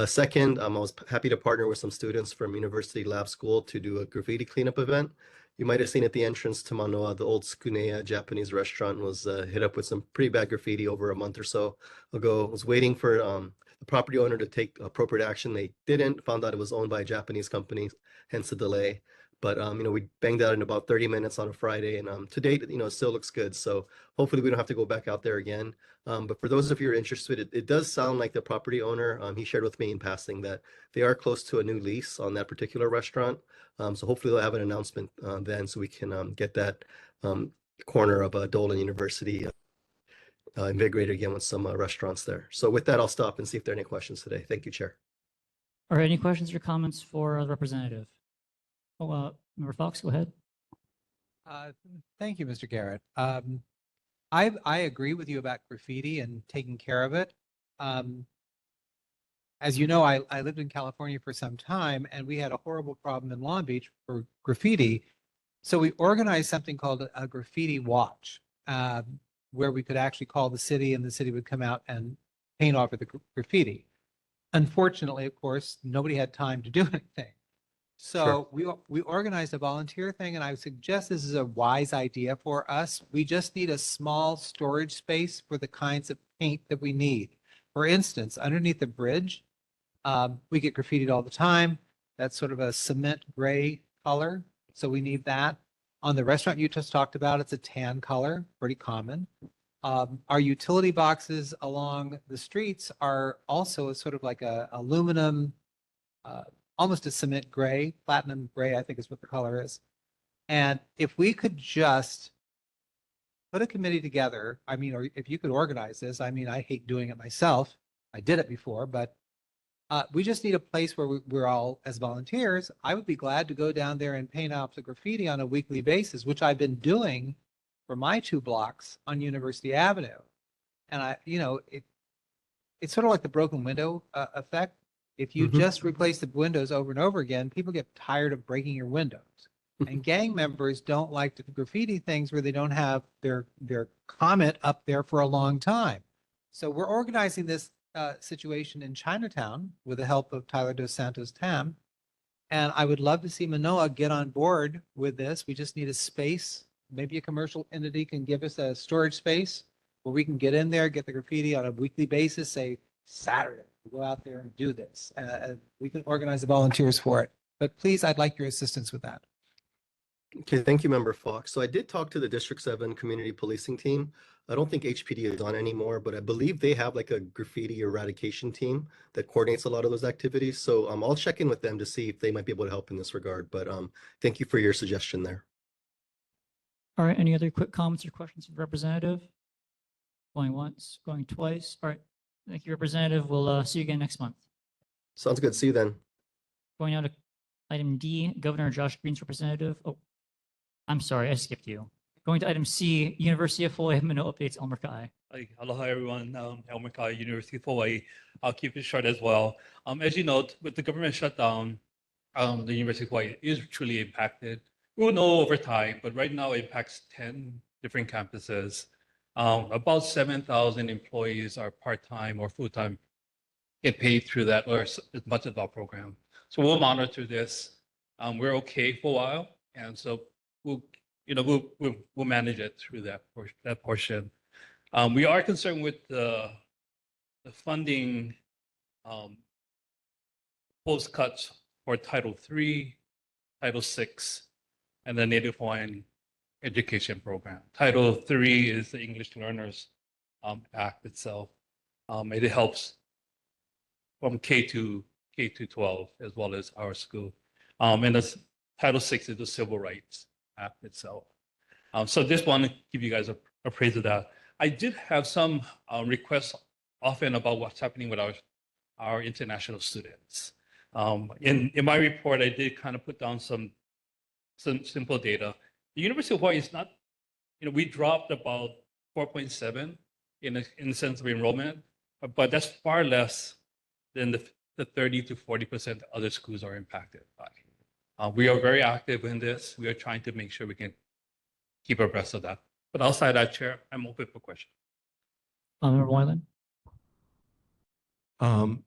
Second, I was happy to partner with some students from University Lab School to do a graffiti cleanup event. You might have seen at the entrance to Mānoa, the old Skuneya Japanese restaurant was hit up with some pretty bad graffiti over a month or so ago. I was waiting for the property owner to take appropriate action. They didn't, found out it was owned by a Japanese company, hence the delay. But, we banged out in about 30 minutes on a Friday, and to date, it still looks good. So hopefully we don't have to go back out there again. But for those of you who are interested, it does sound like the property owner, he shared with me in passing that they are close to a new lease on that particular restaurant. So hopefully they'll have an announcement then so we can get that corner of Dolan University invigorated again with some restaurants there. So with that, I'll stop and see if there are any questions today. Thank you, Chair. All right, any questions or comments for the representative? Oh, Member Fox, go ahead. Thank you, Mr. Garrett. I agree with you about graffiti and taking care of it. As you know, I lived in California for some time, and we had a horrible problem in Long Beach for graffiti. So we organized something called a graffiti watch, where we could actually call the city, and the city would come out and paint over the graffiti. Unfortunately, of course, nobody had time to do anything. So we organized a volunteer thing, and I would suggest this is a wise idea for us. We just need a small storage space for the kinds of paint that we need. For instance, underneath the bridge, we get graffitied all the time. That's sort of a cement gray color. So we need that. On the restaurant you just talked about, it's a tan color, pretty common. Our utility boxes along the streets are also a sort of like a aluminum, almost a cement gray, platinum gray, I think is what the color is. And if we could just put a committee together, I mean, or if you could organize this, I mean, I hate doing it myself. I did it before, but we just need a place where we're all, as volunteers, I would be glad to go down there and paint out the graffiti on a weekly basis, which I've been doing for my 2 blocks on University Avenue. And it's sort of like the broken window effect. If you just replace the windows over and over again, people get tired of breaking your windows. And gang members don't like to graffiti things where they don't have their comment up there for a long time. So we're organizing this situation in Chinatown with the help of Tyler Dos Santos Tam. And I would love to see Manoa get on board with this. We just need a space. Maybe a commercial entity can give us a storage space where we can get in there, get the graffiti on a weekly basis, say Saturday, go out there and do this. We can organize the volunteers for it. But please, I'd like your assistance with that. Okay, thank you, Member Fox. So I did talk to the District 7 community policing team. I don't think HPD is on anymore, but I believe they have like a graffiti eradication team that coordinates a lot of those activities. So I'll check in with them to see if they might be able to help in this regard. But thank you for your suggestion there. All right, any other quick comments or questions for Representative? Going once, going twice. All right, thank you, Representative. We'll see you again next month. Sounds good. See you then. Going on to item D, Governor Josh Green's representative. Oh, I'm sorry, I skipped you. Going to item C, University of Hawaii Manoa updates, Elmer Kai. Hi, aloha everyone. Elmer Kai, University of Hawaii. I'll keep it short as well. As you note, with the government shutdown, the University of Hawaii is truly impacted. We'll know over time, but right now it impacts 10 different campuses. About 7,000 employees are part-time or full-time, get paid through that or as much of our program. So we'll monitor this. We're okay for a while, and so we'll manage it through that portion. We are concerned with the funding post cuts for Title III, Title VI, and the Native Hawaiian Education Program. Title III is the English Learners Act itself. It helps from K to 12 as well as our school. And the Title VI is the Civil Rights Act itself. So just want to give you guys a praise of that. I did have some requests often about what's happening with our international students. In my report, I did kind of put down some simple data. The University of Hawaii is not, we dropped about 4.7 in the sense of enrollment, but that's far less than the 30 to 40% other schools are impacted by. We are very active in this. We are trying to make sure we can keep abreast of that. But outside that, Chair, I'm open for questions. Member Moylan.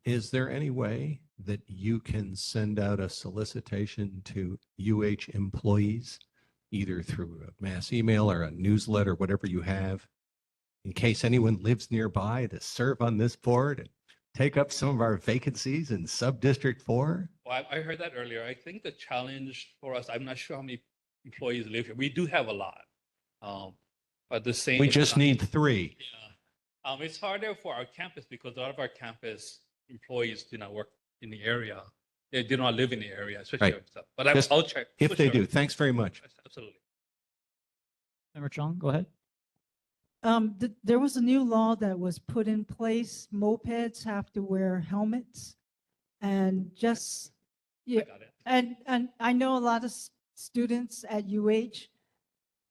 Is there any way that you can send out a solicitation to UH employees, either through a mass email or a newsletter, whatever you have, in case anyone lives nearby to serve on this board and take up some of our vacancies in Sub-District 4? Well, I heard that earlier. I think the challenge for us, I'm not sure how many employees live here. We do have a lot. But the same. We just need 3. Yeah. It's harder for our campus because a lot of our campus employees do not work in the area. They do not live in the area, especially Right. stuff. But I'll check. If for they sure. do. Thanks very much. Absolutely. Member Chong, go ahead. There was a new law that was put in place. Mopeds have to wear helmets, and just yeah, and I know a lot of students at UH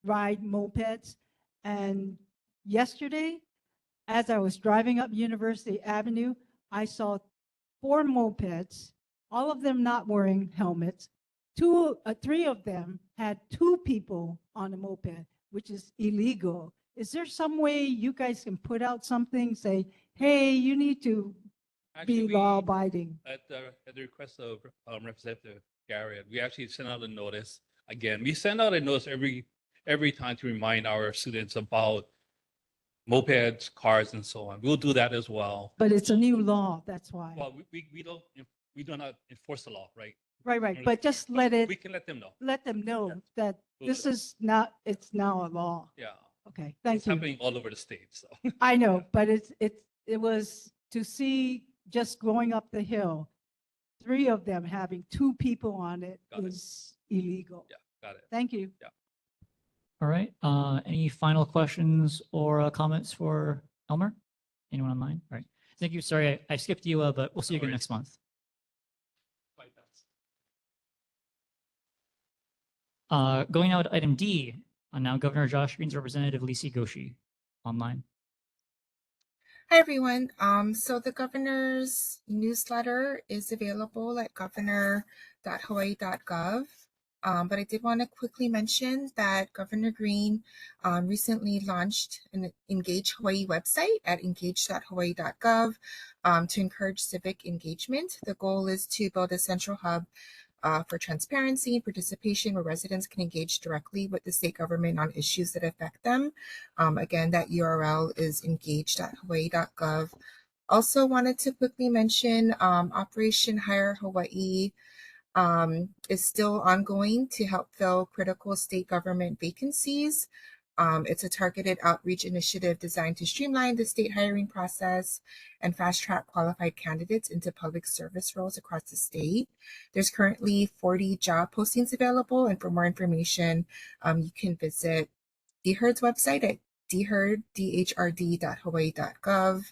ride mopeds, and yesterday, as I was driving up University Avenue, I saw 4 mopeds, all of them not wearing helmets. 3 of them had 2 people on a moped, which is illegal. Is there some way you guys can put out something, say, hey, you need to be law abiding? At the request of Representative Garrett, we actually sent out a notice. Again, we send out a notice every time to remind our students about mopeds, cars, and so on. We'll do that as well. But it's a new law, that's why. Well, we do not enforce the law, right? Right, but just let We it, can let them know. let them know that We'll this do is not, it's now a law. Yeah. Okay, thank It's you. happening all over the state, so. I know, but it was to see just going up the hill, 3 of them having 2 people on it Got it. is illegal. Yeah, got it. Thank you. Yeah. All right. Any final questions or comments for Elmer? Anyone online? All right. Thank you. Sorry, I skipped you, but we'll see you again next month. Going now to item D, now Governor Josh Green's representative, Lisi Goshi, online. Hi, everyone. So the governor's newsletter is available at governor.hawaii.gov. But I did want to quickly mention that Governor Green recently launched an Engage Hawaii website at engage.hawaii.gov to encourage civic engagement. The goal is to build a central hub for transparency and participation where residents can engage directly with the state government on issues that affect them. Again, that URL is engage.hawaii.gov. Also wanted to quickly mention Operation Hire Hawaii is still ongoing to help fill critical state government vacancies. It's a targeted outreach initiative designed to streamline the state hiring process and fast track qualified candidates into public service roles across the state. There's currently 40 job postings available, and for more information, you can visit DHERD's website at dhrd.hawaii.gov.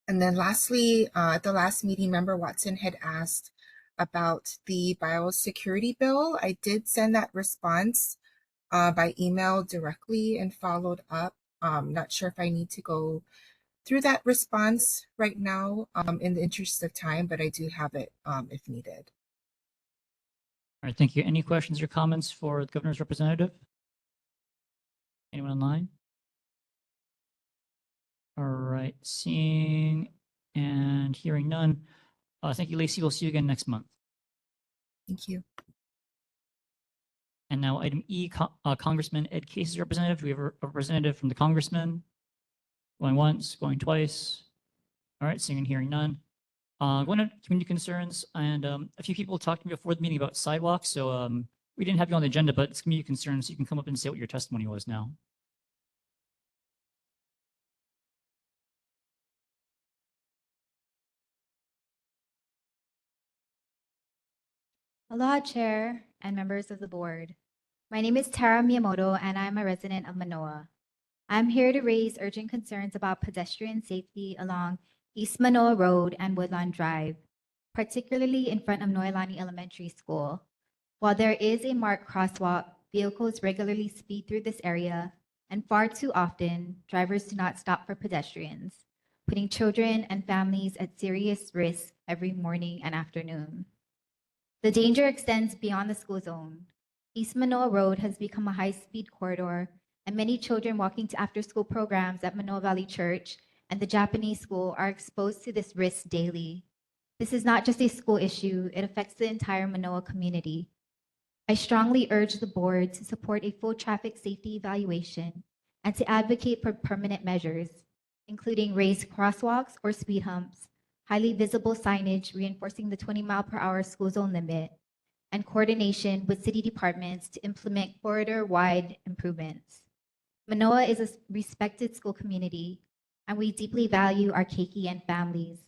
And then lastly, at the last meeting, Member Watson had asked about the biosecurity bill. I did send that response by email directly and followed up. Not sure if I need to go through that response right now in the interest of time, but I do have it if needed. All right, thank you. Any questions or comments for the governor's representative? Anyone online? All right, seeing and hearing none. Thank you, Lacey. We'll see you again next month. Thank you. And now item E, Congressman Ed Case's representative. We have a representative from the congressman. Going once, going twice. All right, seeing and hearing none. Going to community concerns, and a few people talked to me before the meeting about sidewalks, so we didn't have you on the agenda, but it's community concerns, so you can come up and say what your testimony was now. Aloha, Chair and members of the board. My name is Tara Miyamoto, and I'm a resident of Mānoa. I'm here to raise urgent concerns about pedestrian safety along East Manoa Road and Woodlawn Drive, particularly in front of Noelani Elementary School. While there is a marked crosswalk, vehicles regularly speed through this area, and far too often, drivers do not stop for pedestrians, putting children and families at serious risk every morning and afternoon. The danger extends beyond the school zone. East Manoa Road has become a high-speed corridor, and many children walking to after-school programs at Manoa Valley Church and the Japanese school are exposed to this risk daily. This is not just a school issue, it affects the entire Manoa community. I strongly urge the board to support a full traffic safety evaluation and to advocate for permanent measures, including raised crosswalks or speed humps, highly visible signage reinforcing the 20-mile-per-hour school zone limit, and coordination with city departments to implement corridor-wide improvements. Manoa is a respected school community, and we deeply value our keiki and families.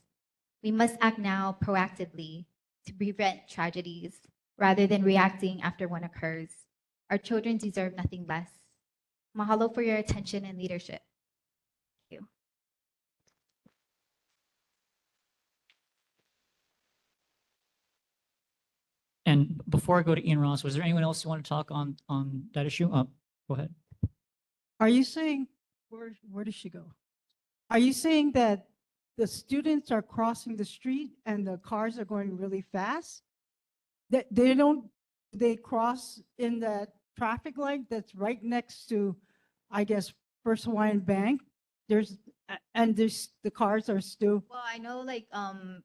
We must act now proactively to prevent tragedies rather than reacting after one occurs. Our children deserve nothing less. Mahalo for your attention and leadership. Thank you. And before I go to Ian Ross, was there anyone else who want to talk on that issue? Go ahead. Are you saying, where does she go? Are you saying that the students are crossing the street and the cars are going really fast? That they cross in that traffic light that's right next to, I guess, First Hawaiian Bank? The cars are still. Well, I know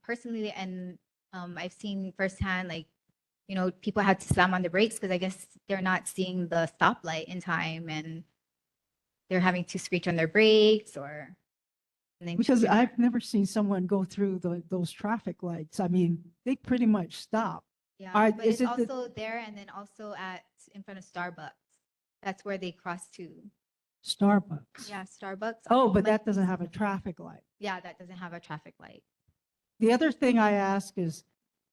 personally, and I've seen firsthand, people had to slam on the brakes because I guess they're not seeing the stoplight in time, and they're having to screech on their brakes or. and then Because children are- I've never seen someone go through those traffic lights. I mean, they pretty much stop. Yeah, is but it's it the also there and then also in front of Starbucks. That's where they cross to. Starbucks? Yeah, Starbucks. Oh, but Like, that doesn't have a traffic light. yeah, that doesn't have a traffic light. The other thing I ask is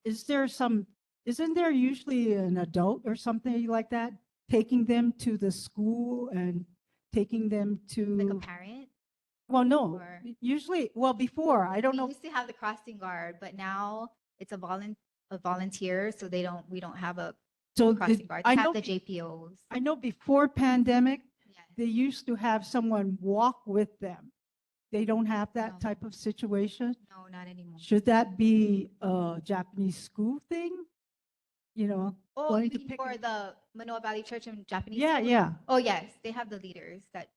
isn't there usually an adult or something like that taking them to the school and taking them to? Like a parent. Well, no, or- usually, well, before, I don't We know. used to have the crossing guard, but now it's a volunteer, so we don't have a So crossing guard. I They know have the JPOs. I know before pandemic, they used to have someone walk with them. They don't have that type of situation. No, not anymore. Should that be a Japanese school thing? You know, Oh, going you to mean pick for the Manoa Valley Church in Japanese? Yeah, school? yeah. Oh, yes, they have the leaders that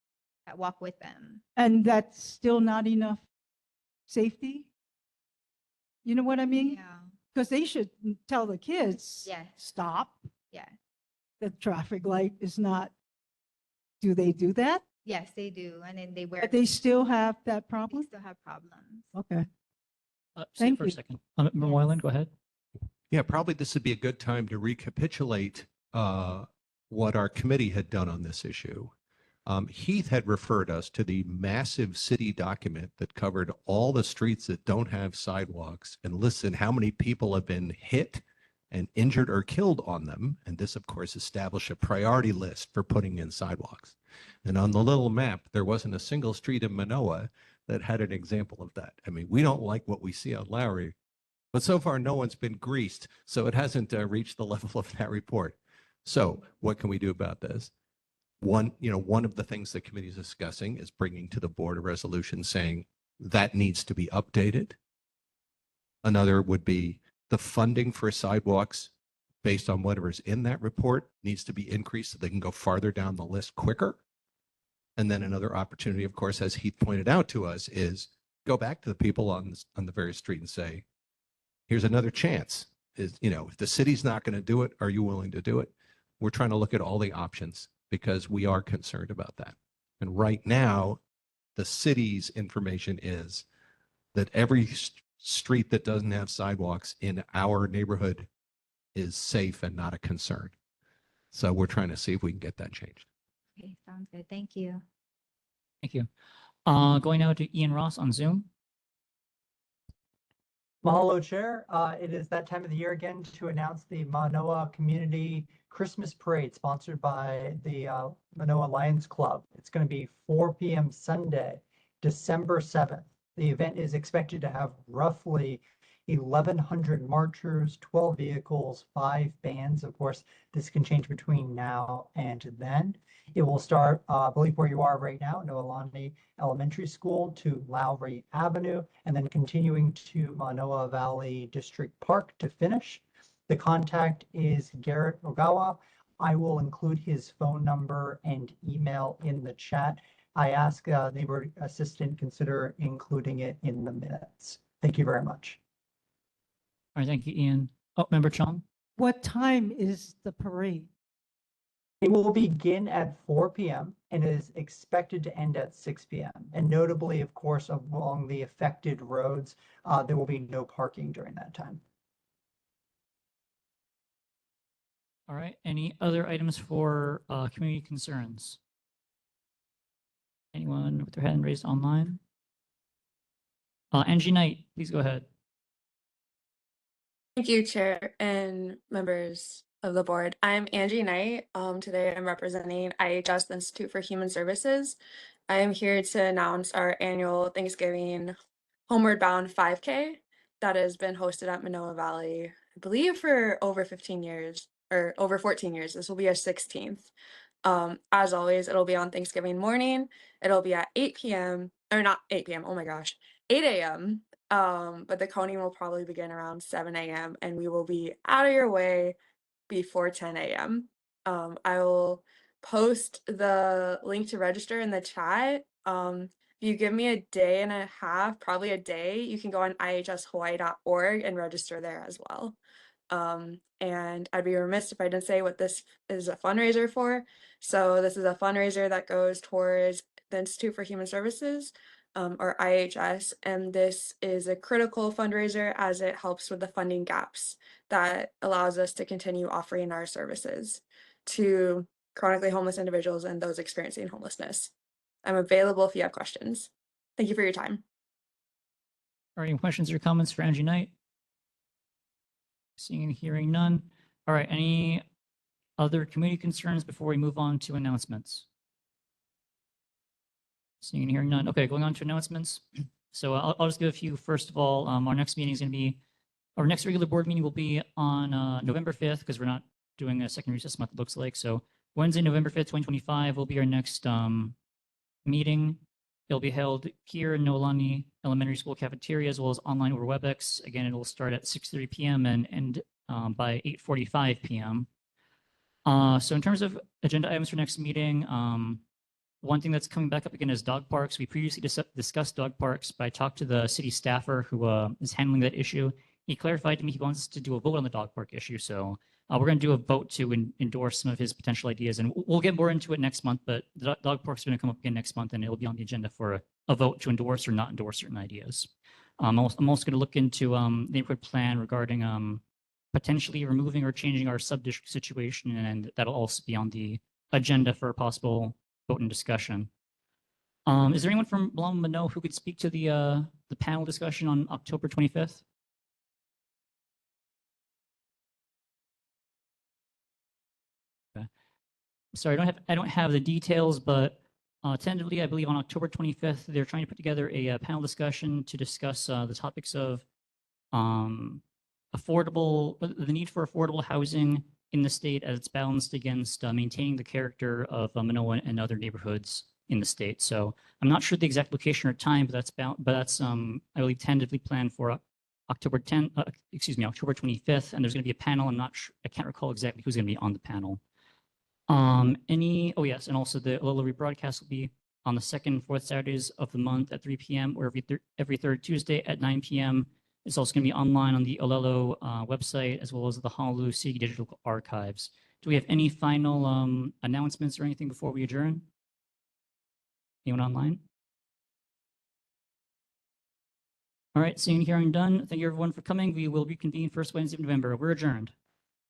walk with them. and that's still not enough safety? You know what I mean? Yeah. Because they should tell the kids, Yes. stop. Yeah. The traffic light is not. Do they do that? Yes, they do, and then they wear. But they still have that They problem? still have problems. Okay. Stay Thank for a you. second. Member Moylan, go ahead. Yeah, probably this would be a good time to recapitulate what our committee had done on this issue. Heath had referred us to the massive city document that covered all the streets that don't have sidewalks and listed how many people have been hit and injured or killed on them. And this, of course, established a priority list for putting in sidewalks. And on the little map, there wasn't a single street in Manoa that had an example of that. I mean, we don't like what we see on Lowry, but so far no one's been greased, so it hasn't reached the level of that report. So what can we do about this? One of the things the committee is discussing is bringing to the board a resolution saying that needs to be updated. Another would be the funding for sidewalks based on whatever's in that report needs to be increased so they can go farther down the list quicker. And then another opportunity, of course, as Heath pointed out to us, is go back to the people on the various street and say, here's another chance. If the city's not going to do it, are you willing to do it? We're trying to look at all the options because we are concerned about that. And right now, the city's information is that every street that doesn't have sidewalks in our neighborhood is safe and not a concern. So we're trying to see if we can get that changed. Okay, sounds good. Thank you. Thank you. Going now to Ian Ross on Zoom. Mahalo, Chair. It is that time of the year again to announce the Mānoa Community Christmas Parade sponsored by the Manoa Lions Club. It's going to be 4 p.m. Sunday, December 7th. The event is expected to have roughly 1,100 marchers, 12 vehicles, 5 bands. Of course, this can change between now and then. It will start, I believe, where you are right now, Noelani Elementary School to Lowry Avenue, and then continuing to Manoa Valley District Park to finish. The contact is Garrett Ogawa. I will include his phone number and email in the chat. I ask neighborhood assistant consider including it in the minutes. Thank you very much. All right, thank you, Ian. Oh, Member Chong. What time is the parade? It will begin at 4 p.m. and is expected to end at 6 p.m. And notably, of course, along the affected roads, there will be no parking during that time. All right, any other items for community concerns? Anyone with their hand raised online? Angie Knight, please go ahead. Thank you, Chair and members of the board. I'm Angie Knight. Today I'm representing IHS, the Institute for Human Services. I am here to announce our annual Thanksgiving Homeward Bound 5K that has been hosted at Manoa Valley, I believe for over 15 years or over 14 years. This will be our 16th. As always, it'll be on Thanksgiving morning. It'll be at 8 p.m. or not 8 p.m. Oh my gosh, 8 a.m. But the coning will probably begin around 7 a.m. and we will be out of your way before 10 a.m. I will post the link to register in the chat. If you give me a day and a half, probably a day, you can go on ihshawaii.org and register there as well. And I'd be remiss if I didn't say what this is a fundraiser for. So this is a fundraiser that goes towards the Institute for Human Services, or IHS, and this is a critical fundraiser as it helps with the funding gaps that allows us to continue offering our services to chronically homeless individuals and those experiencing homelessness. I'm available if you have questions. Thank you for your time. Are any questions or comments for Angie Knight? Seeing and hearing none. All right, any other community concerns before we move on to announcements? Seeing and hearing none. Okay, going on to announcements. So I'll just give a few. First of all, our next meeting is going to be, our next regular board meeting will be on November 5th, because we're not doing a second recess month, it looks like. So Wednesday, November 5th, 2025 will be our next meeting. It'll be held here in Noelani Elementary School cafeteria, as well as online over WebEx. Again, it will start at 6:30 p.m. and end by 8:45 p.m. So in terms of agenda items for next meeting, one thing that's coming back up again is dog parks. We previously discussed dog parks, but I talked to the city staffer who is handling that issue. He clarified to me he wants to do a vote on the dog park issue. So we're going to do a vote to endorse some of his potential ideas, and we'll get more into it next month. But the dog park's going to come up again next month, and it'll be on the agenda for a vote to endorse or not endorse certain ideas. I'm also going to look into the neighborhood plan regarding potentially removing or changing our sub-district situation, and that'll also be on the agenda for a possible vote and discussion. Is there anyone from Mānoa who could speak to the panel discussion on October 25th? Okay. Sorry, I don't have the details, but tentatively, I believe on October 25th, they're trying to put together a panel discussion to discuss the topics of the need for affordable housing in the state as it's balanced against maintaining the character of Mānoa and other neighborhoods in the state. So I'm not sure the exact location or time, but that's I believe tentatively planned for October 25th, and there's going to be a panel. I'm not sure, I can't recall exactly who's going to be on the panel. Oh yes, and also the Olelo rebroadcast will be on the second and fourth Saturdays of the month at 3 p.m. or every third Tuesday at 9 p.m. It's also going to be online on the Olelo website, as well as the Honolulu City Digital Archives. Do we have any final announcements or anything before we adjourn? Anyone online? All right, seeing and hearing done. Thank you everyone for coming. We will reconvene first Wednesday of November. We're adjourned.